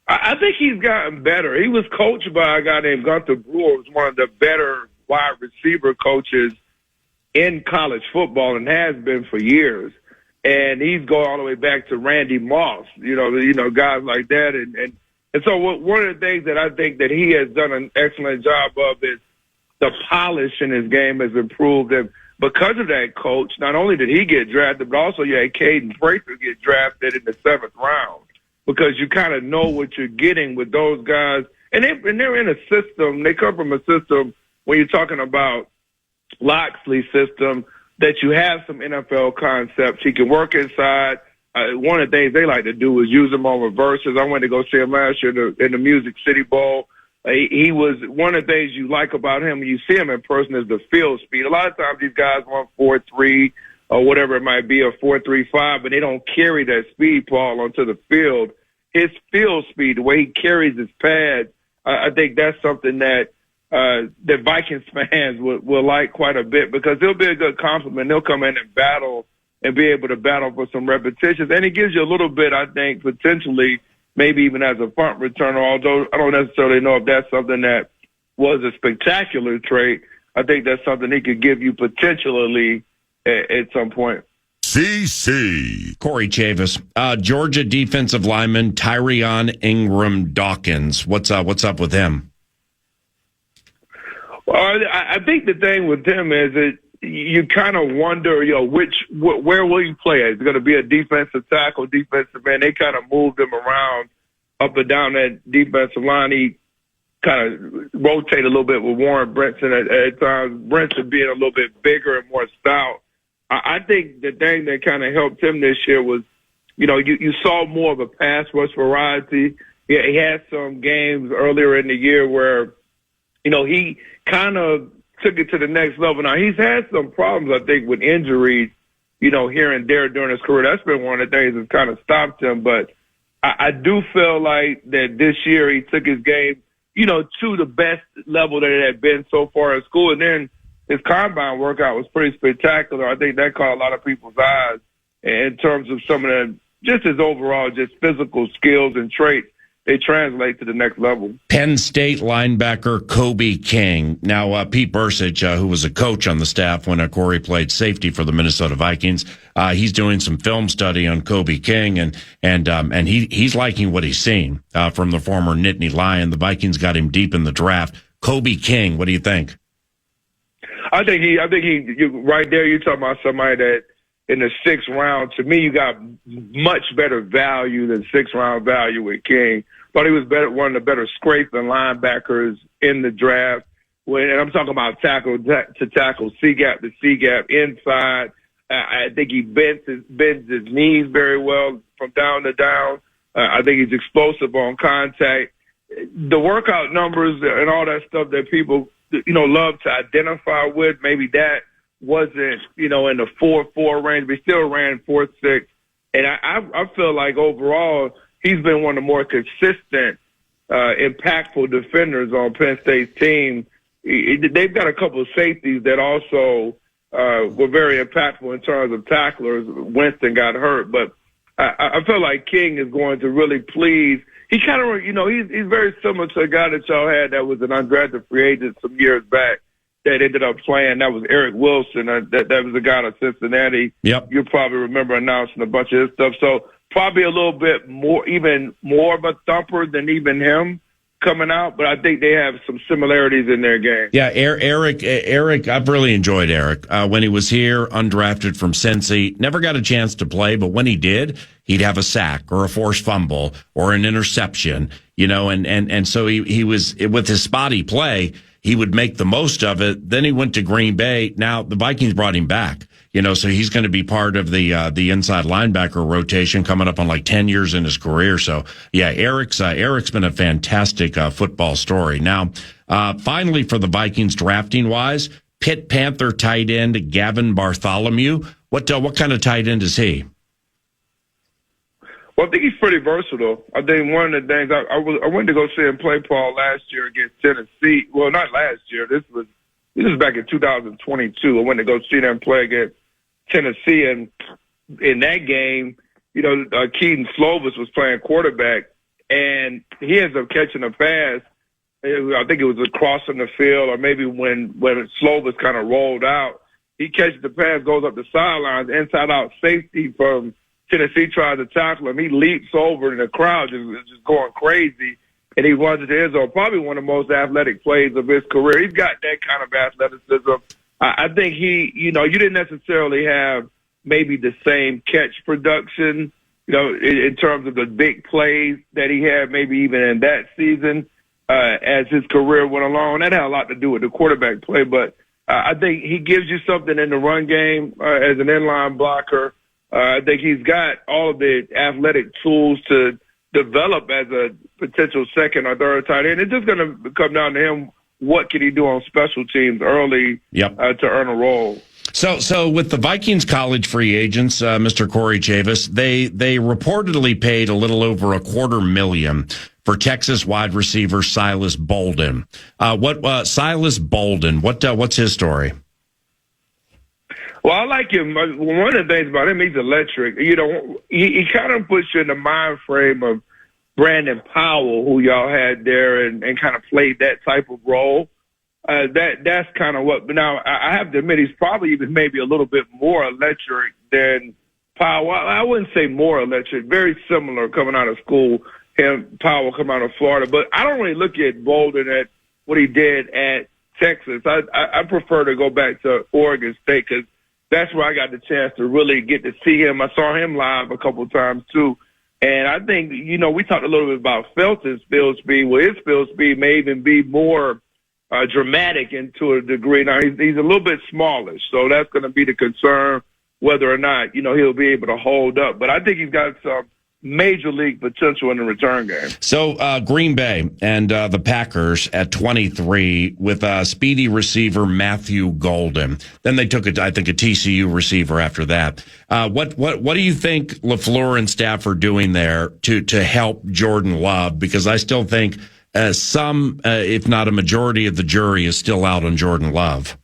I think he's gotten better. He was coached by a guy named Gunther Brewer, who's one of the better wide receiver coaches in college football and has been for years. And he's going all the way back to Randy Moss, you know, guys like that. And so one of the things that I think that he has done an excellent job of is the polish in his game has improved. And because of that coach, not only did he get drafted, but also you had Caden Fraser get drafted in the 7th round, because you kind of know what you're getting with those guys. And they're in a system. They come from a system when you're talking about Loxley's system, that you have some NFL concepts. He can work inside. One of the things they like to do is use him on reverses. I went to go see him last year in the Music City Bowl. He was one of the things you like about him when you see him in person is the field speed. A lot of times these guys run 4.3 or whatever it might be, or 4.35, but they don't carry that speed, Paul, onto the field. His field speed, the way he carries his pads, I think that's something that Vikings fans will like quite a bit, because he'll be a good compliment. He'll come in and battle and be able to battle for some repetitions. And it gives you a little bit, I think, potentially, maybe even as a punt returner, although I don't necessarily know if that's something that was a spectacular trait. I think that's something he could give you potentially at some point. CC. Corey Chavous, Georgia defensive lineman Tyrion Ingram-Dawkins. What's up with him? Well, I think the thing with him is that you kind of wonder, where will you play? Is it going to be a defensive tackle, defensive end? They kind of moved him around up and down that defensive line. He kind of rotated a little bit with Warren Brinson at times. Brinson being a little bit bigger and more stout. I think the thing that kind of helped him this year was, you saw more of a pass rush variety. Yeah, he had some games earlier in the year where, he kind of took it to the next level. Now, he's had some problems, I think, with injuries, here and there during his career. That's been one of the things that's kind of stopped him. But I do feel like that this year he took his game, to the best level that it had been so far in school. And then his combine workout was pretty spectacular. I think that caught a lot of people's eyes in terms of some of the, just his overall, just physical skills and traits. They translate to the next level. Penn State linebacker Kobe King. Now, Pete Bursich, who was a coach on the staff when Corey played safety for the Minnesota Vikings, he's doing some film study on Kobe King, and he's liking what he's seen from the former Nittany Lion. The Vikings got him deep in the draft. Kobe King, what do you think? I think he right there. You're talking about somebody that in the 6th round. To me, you got much better value than 6th round value with King. But he was one of the better scraping linebackers in the draft. And I'm talking about tackle to tackle, C-gap to C-gap, inside. I think he bends his knees very well from down to down. I think he's explosive on contact. The workout numbers and all that stuff that people, love to identify with, maybe that wasn't, in the 4.4 range, but he still ran 4.6. And I feel like overall he's been one of the more consistent, impactful defenders on Penn State's team. They've got a couple of safeties that also were very impactful in terms of tacklers. Winston got hurt, but I feel like King is going to really please. He kind of, he's very similar to a guy that y'all had that was an undrafted free agent some years back that ended up playing. That was Eric Wilson. That was a guy out of Cincinnati. Yep. You probably remember announcing a bunch of his stuff. So probably a little bit more, even more of a thumper than even him coming out. But I think they have some similarities in their game. Yeah, Eric, I've really enjoyed Eric. When he was here, undrafted from Cincy, never got a chance to play, but when he did, he'd have a sack or a forced fumble or an interception, and so he was, with his spotty play, he would make the most of it. Then he went to Green Bay. Now the Vikings brought him back, so he's going to be part of the inside linebacker rotation coming up on like 10 years in his career. So yeah, Eric's been a fantastic football story. Now, finally for the Vikings drafting wise, Pitt Panther tight end Gavin Bartholomew. What kind of tight end is he? Well, I think he's pretty versatile. I think one of the things I went to go see him play, Paul, last year against Tennessee. Well, not last year. This was back in 2022. I went to go see them play against Tennessee, and in that game, Keaton Slovis was playing quarterback, and he ends up catching a pass. I think it was across from the field, or maybe when Slovis kind of rolled out, he catches the pass, goes up the sidelines, inside out safety from Tennessee tries to tackle him. He leaps over, and the crowd is just going crazy, and he runs to the end zone. Probably one of the most athletic plays of his career. He's got that kind of athleticism. I think you didn't necessarily have maybe the same catch production, in terms of the big plays that he had maybe even in that season as his career went along. That had a lot to do with the quarterback play, but I think he gives you something in the run game as an inline blocker. I think he's got all of the athletic tools to develop as a potential second or third tight end. It's just going to come down to him. What can he do on special teams early to earn a role? So with the Vikings college free agents, Mr. Corey Chavous, they reportedly paid a little over $250,000 for Texas wide receiver Silas Bolden. Silas Bolden? What's his story? Well, I like him. One of the things about him, he's electric. You know, he kind of puts you in the mind frame of Brandon Powell, who y'all had there, and kind of played that type of role. That's kind of what. But now I have to admit, he's probably even maybe a little bit more electric than Powell. I wouldn't say more electric. Very similar coming out of school. Him, Powell, come out of Florida. But I don't really look at Bolden at what he did at Texas. I prefer to go back to Oregon State because that's where I got the chance to really get to see him. I saw him live a couple of times too. And I think, you know, we talked a little bit about Felton's field speed. Well, his field speed may even be more dramatic into a degree. Now, he's a little bit smallish, so that's going to be the concern whether or not, you know, he'll be able to hold up. But I think he's got some major league potential in the return game. So Green Bay and the Packers at 23 with speedy receiver Matthew Golden. Then they took I think a TCU receiver after that. What do you think LaFleur and staff are doing there to help Jordan Love? Because I still think some, if not a majority of the jury is still out on Jordan Love.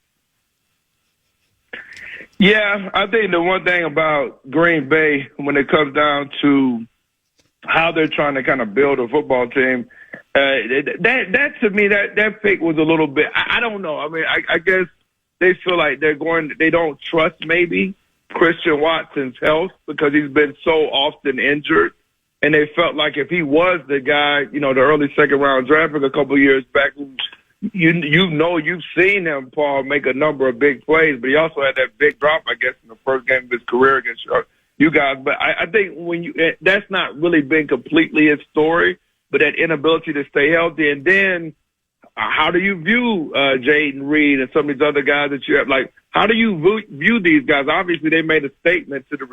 Yeah, I think the one thing about Green Bay when it comes down to how they're trying to kind of build a football team, that to me, that pick was a little bit, I don't know. I mean, I guess they feel like they don't trust maybe Christian Watson's health because he's been so often injured. And they felt like if he was the guy, you know, the early second round draft pick a couple of years back, you've seen him, Paul, make a number of big plays, but he also had that big drop, I guess, in the first game of his career against you guys. But I think that's not really been completely his story, but that inability to stay healthy. And then how do you view Jaden Reed and some of these other guys that you have? Like, how do you view these guys? Obviously, they made a statement to the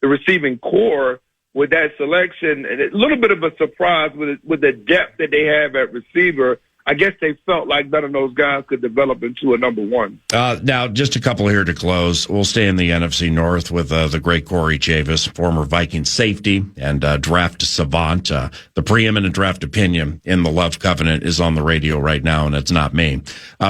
receiving core with that selection, and a little bit of a surprise with the depth that they have at receiver. I guess they felt like none of those guys could develop into a number one. Now, just a couple here to close. We'll stay in the NFC North with the great Corey Chavous, former Viking safety and draft savant. The preeminent draft opinion in the Love Covenant is on the radio right now, and it's not me.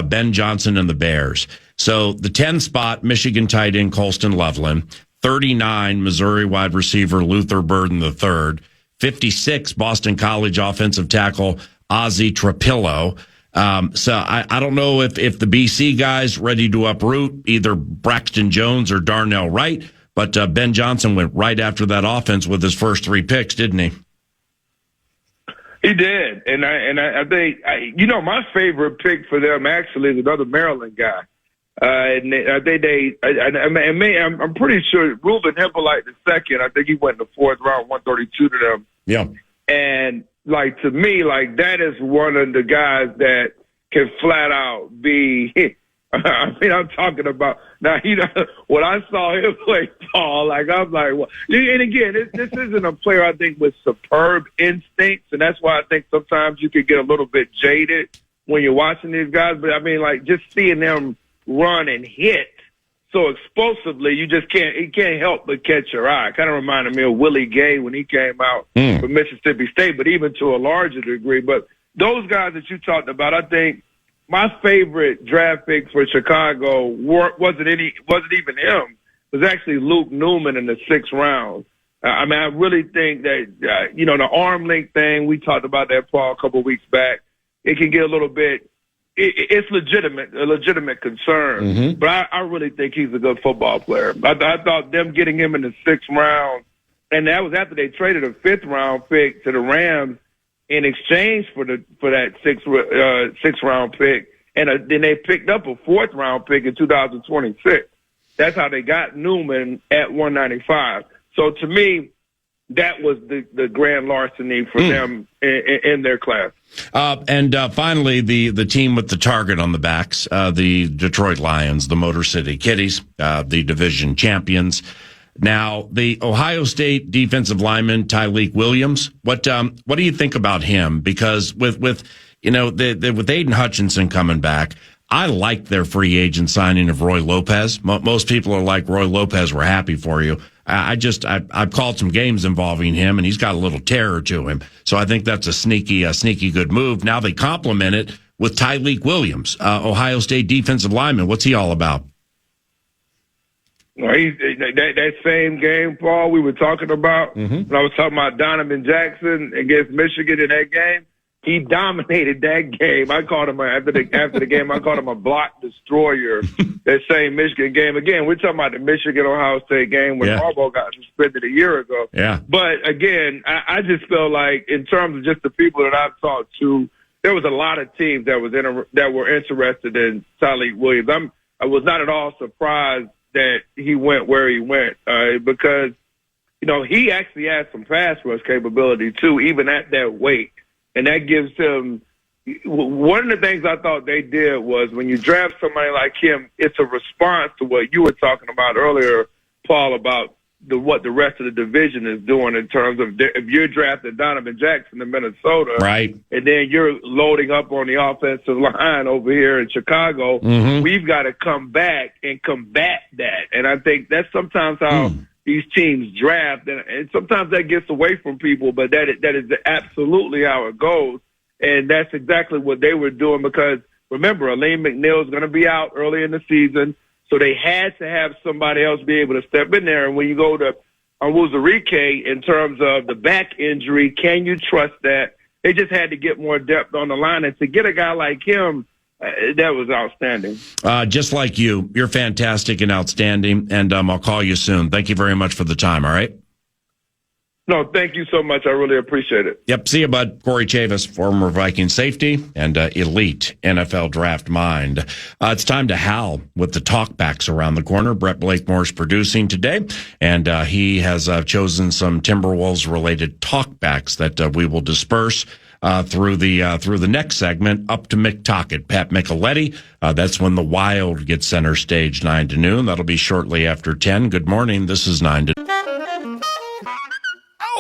Ben Johnson and the Bears. So the 10 spot, Michigan tight end Colston Loveland. 39, Missouri wide receiver Luther Burden III. 56, Boston College offensive tackle Ozzie Trapillo. So I don't know if the BC guys ready to uproot either Braxton Jones or Darnell Wright, but Ben Johnson went right after that offense with his first 3 picks, didn't he? He did, and I think my favorite pick for them actually is another Maryland guy. And I think I'm pretty sure Reuben Hippolyte II, I think he went in the 4th round, 132 to them. Yeah. And like, to me, like, that is one of the guys that can flat out be, I mean, I'm talking about, now, when I saw him play Paul, like, I'm like, well, and again, this isn't a player, I think, with superb instincts, and that's why I think sometimes you can get a little bit jaded when you're watching these guys, but I mean, like, just seeing them run and hit so explosively, you can't help but catch your eye. Kind of reminded me of Willie Gay when he came out from Mississippi State, but even to a larger degree. But those guys that you talked about, I think my favorite draft pick for Chicago wasn't even him. It was actually Luke Newman in the 6th round. I mean, I really think that the arm length thing, we talked about that, Paul, a couple of weeks back. It can get a little bit. It's a legitimate concern, but I really think he's a good football player. I thought them getting him in the 6th round, and that was after they traded a 5th round pick to the Rams in exchange for that 6th round pick, and then they picked up a 4th round pick in 2026. That's how they got Newman at 195. So to me, that was the grand larceny for them in their class. And finally, the team with the target on the backs, the Detroit Lions, the Motor City Kitties, the division champions. Now, the Ohio State defensive lineman, Tyleik Williams, what do you think about him? Because with Aiden Hutchinson coming back, I liked their free agent signing of Roy Lopez. Most people are like, Roy Lopez, we're happy for you. I've called some games involving him, and he's got a little terror to him. So I think that's a sneaky good move. Now they complement it with Tyleik Williams, Ohio State defensive lineman. What's he all about? Well, that same game, Paul, we were talking about, when I was talking about Donovan Jackson against Michigan in that game, he dominated that game. I called him after the game. I called him a block destroyer. That same Michigan game. Again, we're talking about the Michigan-Ohio State game when Harbaugh got suspended a year ago. Yeah. But again, I just feel like in terms of just the people that I've talked to, there was a lot of teams that were interested in Tyleik Williams. I was not at all surprised that he went where he went because he actually has some pass rush capability too, even at that weight. And that gives him – one of the things I thought they did was when you draft somebody like him, it's a response to what you were talking about earlier, Paul, about what the rest of the division is doing in terms of if you're drafting Donovan Jackson in Minnesota, right, and then you're loading up on the offensive line over here in Chicago, we've got to come back and combat that. And I think that's sometimes how these teams draft, and sometimes that gets away from people, but that is absolutely how it goes. And that's exactly what they were doing because, remember, Aleem McNeil is going to be out early in the season, so they had to have somebody else be able to step in there. And when you go to Onwuzurike in terms of the back injury, can you trust that? They just had to get more depth on the line. And to get a guy like him, that was outstanding. Just like you. You're fantastic and outstanding, and I'll call you soon. Thank you very much for the time, all right? No, thank you so much. I really appreciate it. Yep. See you, bud. Corey Chavous, former Viking safety and elite NFL draft mind. It's time to howl with the talkbacks around the corner. Brett Blakemore's producing today, and he has chosen some Timberwolves-related talkbacks that we will disperse through the next segment up to McTocket, Pat Micheletti. That's when the Wild gets center stage 9 to noon. That'll be shortly after 10. Good morning. This is 9 to.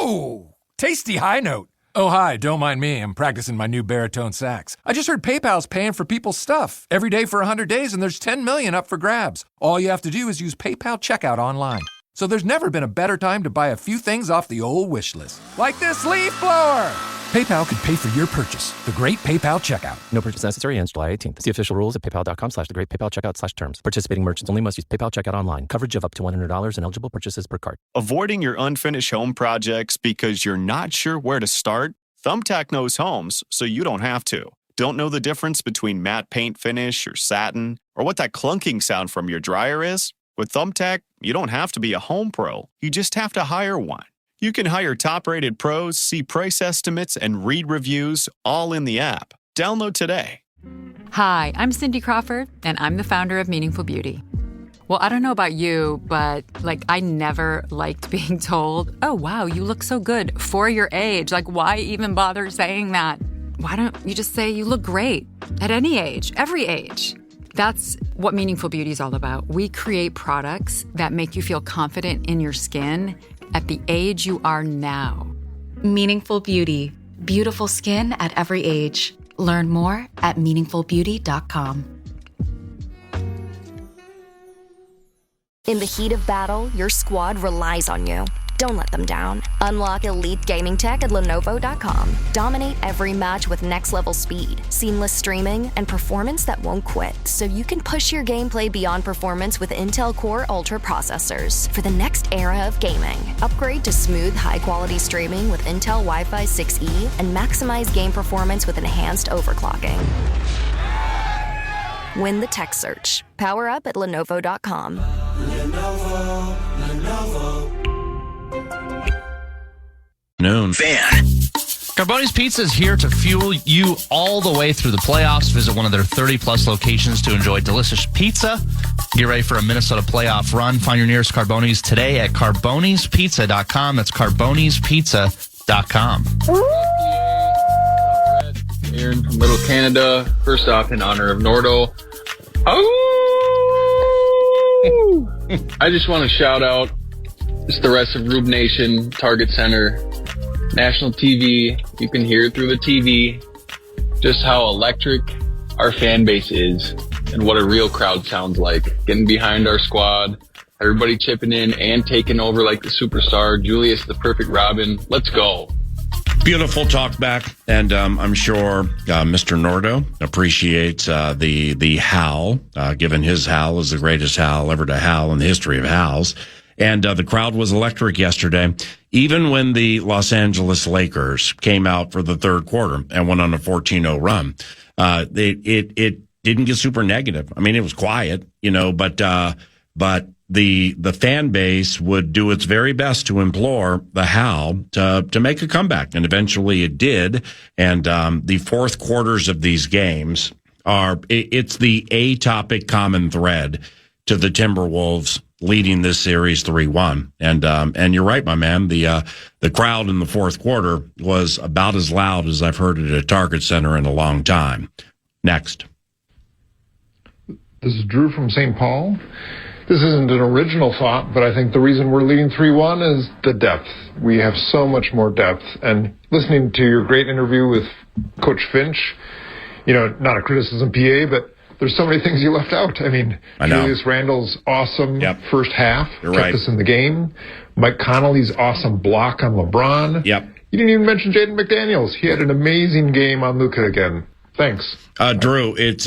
Oh, tasty high note. Oh, hi, don't mind me. I'm practicing my new baritone sax. I just heard PayPal's paying for people's stuff every day for 100 days, and there's 10 million up for grabs. All you have to do is use PayPal checkout online. So there's never been a better time to buy a few things off the old wish list. Like this leaf blower! PayPal could pay for your purchase. The Great PayPal Checkout. No purchase necessary ends July 18th. See official rules at paypal.com/thegreatpaypalcheckout/terms. Participating merchants only must use PayPal checkout online. Coverage of up to $100 and eligible purchases per card. Avoiding your unfinished home projects because you're not sure where to start? Thumbtack knows homes, so you don't have to. Don't know the difference between matte paint finish or satin, or what that clunking sound from your dryer is? With Thumbtack, you don't have to be a home pro. You just have to hire one. You can hire top-rated pros, see price estimates, and read reviews all in the app. Download today. Hi, I'm Cindy Crawford, and I'm the founder of Meaningful Beauty. Well, I don't know about you, but I never liked being told, oh, wow, you look so good for your age. Why even bother saying that? Why don't you just say you look great at any age, every age? That's what Meaningful Beauty is all about. We create products that make you feel confident in your skin at the age you are now. Meaningful Beauty. Beautiful skin at every age. Learn more at meaningfulbeauty.com. In the heat of battle, your squad relies on you. Don't let them down. Unlock elite gaming tech at Lenovo.com. Dominate every match with next-level speed, seamless streaming, and performance that won't quit, so you can push your gameplay beyond performance with Intel Core Ultra processors. For the next era of gaming, upgrade to smooth, high-quality streaming with Intel Wi-Fi 6E and maximize game performance with enhanced overclocking. Win the tech search. Power up at Lenovo.com. Noon. Fan. Scarbone's Pizza is here to fuel you all the way through the playoffs. Visit one of their 30-plus locations to enjoy delicious pizza. Get ready for a Minnesota playoff run. Find your nearest Scarbone's today at carbonesPizza.com. That's carbonesPizza.com. Aaron from Little Canada. First off, in honor of Nordo. I just want to shout out just the rest of Rube Nation, Target Center, national TV. You can hear it through the TV just how electric our fan base is and what a real crowd sounds like. Getting behind our squad, everybody chipping in and taking over like the superstar. Julius, the perfect Robin. Let's go. Beautiful talk back, and I'm sure Mr. Nordo appreciates the howl, given his howl is the greatest howl ever to howl in the history of howls. And the crowd was electric yesterday, even when the Los Angeles Lakers came out for the third quarter and went on a 14-0 run. It didn't get super negative. I mean, it was quiet, but the fan base would do its very best to implore the Howl to make a comeback, and eventually it did. And the fourth quarters of these games it's the atopic common thread to the Timberwolves leading this series 3-1. And you're right, my man. The crowd in the fourth quarter was about as loud as I've heard it at Target Center in a long time. Next. This is Drew from St. Paul. This isn't an original thought, but I think the reason we're leading 3-1 is the depth. We have so much more depth. And listening to your great interview with Coach Finch, not a criticism, PA, but there's so many things you left out. I mean, Julius Randle's awesome first half kept us in the game. Mike Connolly's awesome block on LeBron. Yep. You didn't even mention Jaden McDaniels. He had an amazing game on Luka again. Thanks. Drew, it's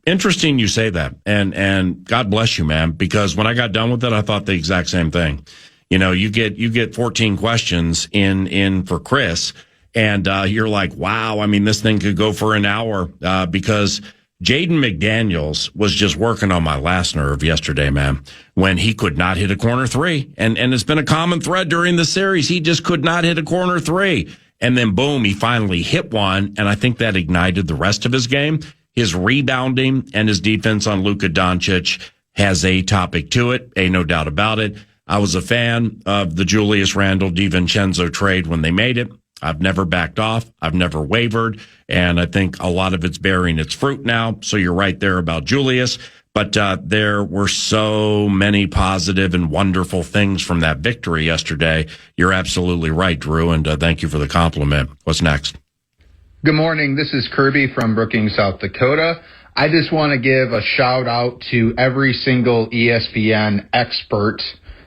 interesting you say that, and God bless you, man, because when I got done with it, I thought the exact same thing. You get 14 questions in for Chris, and you're like, wow, I mean, this thing could go for an hour, because Jaden McDaniels was just working on my last nerve yesterday, man, when he could not hit a corner three. And it's been a common thread during the series. He just could not hit a corner three. And then, boom, he finally hit one, and I think that ignited the rest of his game. His rebounding and his defense on Luka Doncic has a topic to it, no doubt about it. I was a fan of the Julius Randle DiVincenzo trade when they made it. I've never backed off. I've never wavered, and I think a lot of it's bearing its fruit now. So you're right there about Julius. But there were so many positive and wonderful things from that victory yesterday. You're absolutely right, Drew, and thank you for the compliment. What's next? Good morning. This is Kirby from Brookings, South Dakota. I just want to give a shout out to every single ESPN expert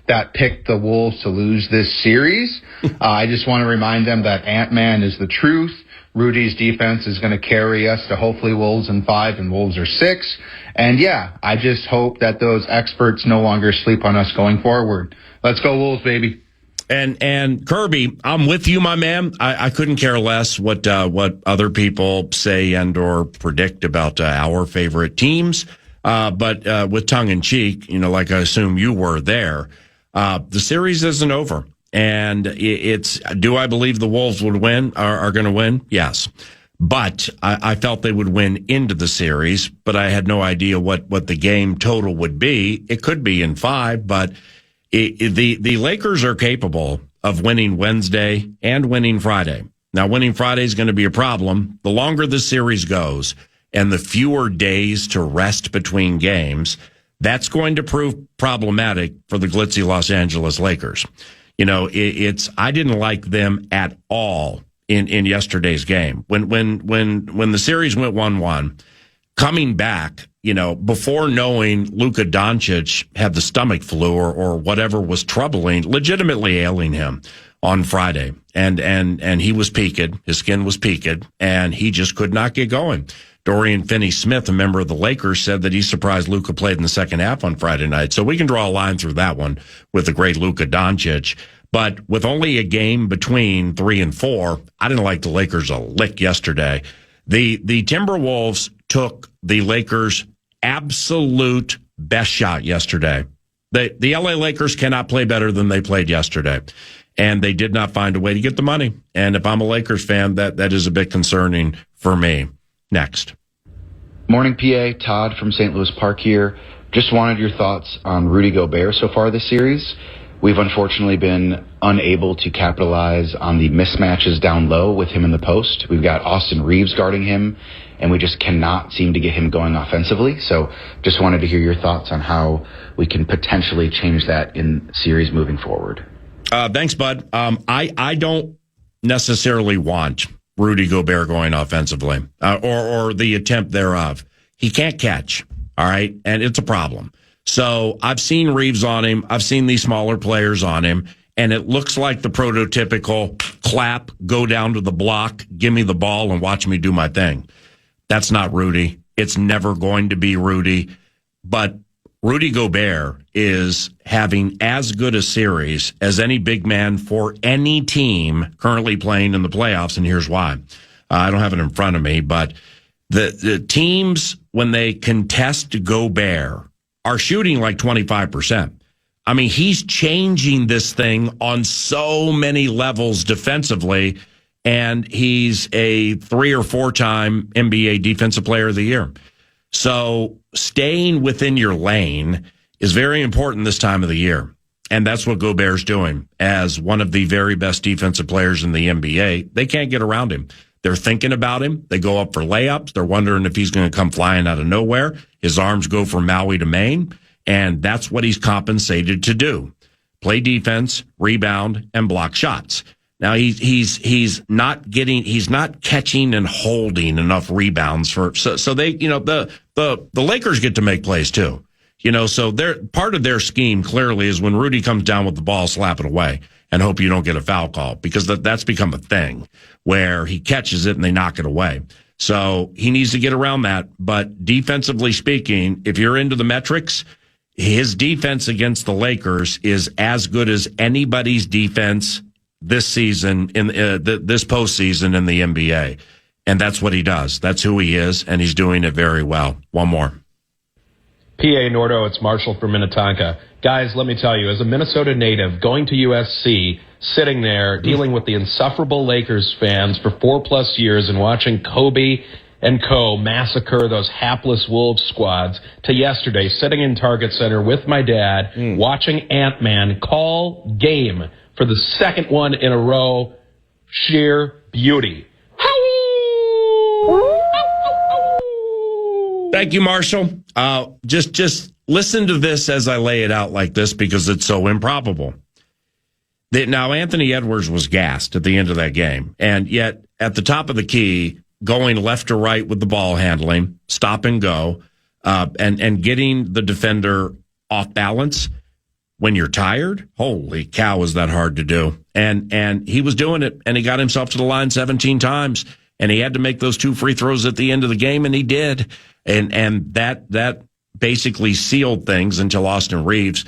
that picked the Wolves to lose this series. I just want to remind them that Ant-Man is the truth. Rudy's defense is going to carry us to hopefully Wolves in 5 and Wolves are 6. And yeah, I just hope that those experts no longer sleep on us going forward. Let's go Wolves, baby. And Kirby, I'm with you, my man. I couldn't care less what other people say and or predict about our favorite teams. But with tongue in cheek, like I assume you were there, the series isn't over. And do I believe the Wolves would win, are going to win? Yes. But I felt they would win into the series, but I had no idea what the game total would be. It could be in 5, but the Lakers are capable of winning Wednesday and winning Friday. Now, winning Friday is going to be a problem. The longer the series goes and the fewer days to rest between games, that's going to prove problematic for the glitzy Los Angeles Lakers. I didn't like them at all in yesterday's game. When the series went 1-1, coming back, before knowing Luka Doncic had the stomach flu or whatever was legitimately ailing him on Friday. And he was peaked. His skin was peaked, and he just could not get going. Dorian Finney-Smith, a member of the Lakers, said that he's surprised Luka played in the second half on Friday night. So we can draw a line through that one with the great Luka Doncic. But with only a game between 3 and 4, I didn't like the Lakers a lick yesterday. The Timberwolves took the Lakers' absolute best shot yesterday. The LA Lakers cannot play better than they played yesterday. and they did not find a way to get the money. And if I'm a Lakers fan, that is a bit concerning for me. Next. Morning, PA. Todd from St. Louis Park here. Just wanted your thoughts on Rudy Gobert so far this series. We've unfortunately been unable to capitalize on the mismatches down low with him in the post. We've got Austin Reeves guarding him, and we just cannot seem to get him going offensively. So just wanted to hear your thoughts on how we can potentially change that in series moving forward. Thanks, bud. I don't necessarily want Rudy Gobert going offensively or the attempt thereof. He can't catch, all right? And it's a problem. So I've seen Reeves on him. I've seen these smaller players on him, and it looks like the prototypical clap, go down to the block, give me the ball, and watch me do my thing. That's not Rudy. It's never going to be Rudy. But Rudy Gobert is having as good a series as any big man for any team currently playing in the playoffs, and here's why. I don't have it in front of me, but the teams, when they contest Gobert, are shooting like 25%. I mean, he's changing this thing on so many levels defensively, and he's a 3 or 4 time NBA Defensive Player of the Year. So staying within your lane is very important this time of the year. And that's what Gobert's doing as one of the very best defensive players in the NBA. They can't get around him. They're thinking about him. They go up for layups. They're wondering if he's going to come flying out of nowhere. His arms go from Maui to Maine, and that's what he's compensated to do. Play defense, rebound, and block shots. Now he's not catching and holding enough rebounds so they, the Lakers get to make plays too. So part of their scheme clearly is when Rudy comes down with the ball, slap it away and hope you don't get a foul call, because that's become a thing where he catches it and they knock it away. So he needs to get around that. But defensively speaking, if you're into the metrics, his defense against the Lakers is as good as anybody's defense this season in this postseason in the NBA. And that's what he does. That's who he is, and he's doing it very well. One more. PA Nordo, it's Marshall from Minnetonka. Guys, let me tell you, as a Minnesota native, going to USC, sitting there, dealing with the insufferable Lakers fans for 4+ years and watching Kobe and co. massacre those hapless Wolves squads, to yesterday, sitting in Target Center with my dad, watching Ant-Man call game for the second one in a row. Sheer beauty. Thank you, Marshall. Just listen to this as I lay it out like this, because it's so improbable. Now, Anthony Edwards was gassed at the end of that game, and yet at the top of the key, going left to right with the ball handling, stop and go, and getting the defender off balance when you're tired. Holy cow, is that hard to do? And he was doing it, and he got himself to the line 17 times, and he had to make those 2 free throws at the end of the game, and he did. And that basically sealed things until Austin Reeves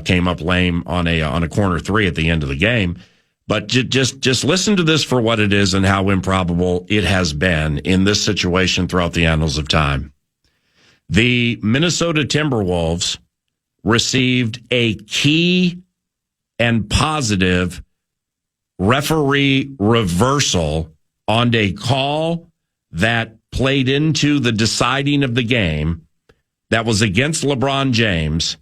came up lame on a corner 3 at the end of the game. But just listen to this for what it is and how improbable it has been in this situation throughout the annals of time. The Minnesota Timberwolves received a key and positive referee reversal on a call that played into the deciding of the game that was against LeBron James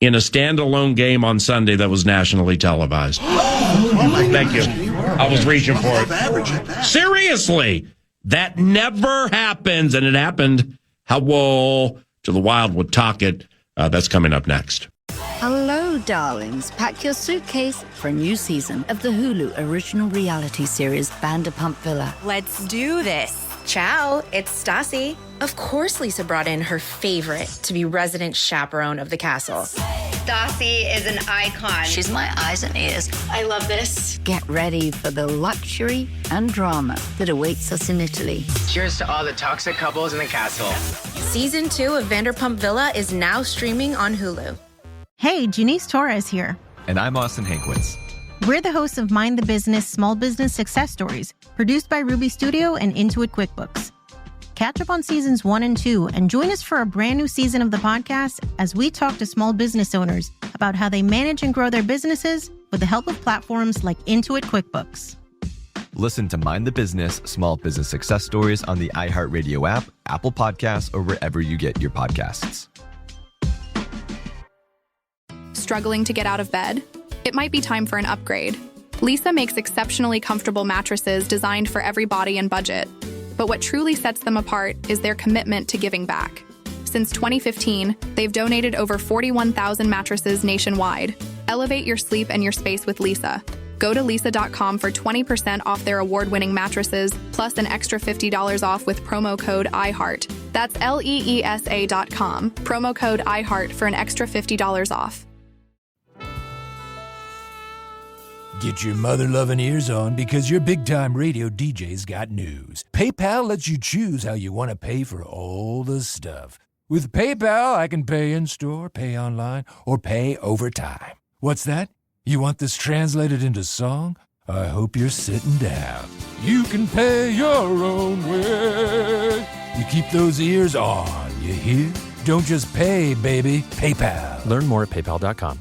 in a standalone game on Sunday that was nationally televised. Oh my Thank you. I was reaching for it. Seriously, that never happens, and it happened. Hello to the Wildwood Tocket. That's coming up next. Hello, darlings. Pack your suitcase for a new season of the Hulu original reality series Vanderpump Villa. Let's do this. Ciao, it's Stassi. Of course Lisa brought in her favorite to be resident chaperone of the castle. Stassi is an icon. She's my eyes and ears. I love this. Get ready for the luxury and drama that awaits us in Italy. Cheers to all the toxic couples in the castle. Season 2 of Vanderpump Villa is now streaming on Hulu. Hey, Janice Torres here. And I'm Austin Hankwitz. We're the hosts of Mind the Business Small Business Success Stories, produced by Ruby Studio and Intuit QuickBooks. Catch up on seasons 1 and 2 and join us for a brand new season of the podcast as we talk to small business owners about how they manage and grow their businesses with the help of platforms like Intuit QuickBooks. Listen to Mind the Business Small Business Success Stories on the iHeartRadio app, Apple Podcasts, or wherever you get your podcasts. Struggling to get out of bed? It might be time for an upgrade. Leesa makes exceptionally comfortable mattresses designed for every body and budget. But what truly sets them apart is their commitment to giving back. Since 2015, they've donated over 41,000 mattresses nationwide. Elevate your sleep and your space with Leesa. Go to Leesa.com for 20% off their award-winning mattresses, plus an extra $50 off with promo code IHEART. That's LEESA.com, promo code IHEART for an extra $50 off. Get your mother-loving ears on because your big-time radio DJ's got news. PayPal lets you choose how you want to pay for all the stuff. With PayPal, I can pay in-store, pay online, or pay over time. What's that? You want this translated into song? I hope you're sitting down. You can pay your own way. You keep those ears on, you hear? Don't just pay, baby. PayPal. Learn more at paypal.com.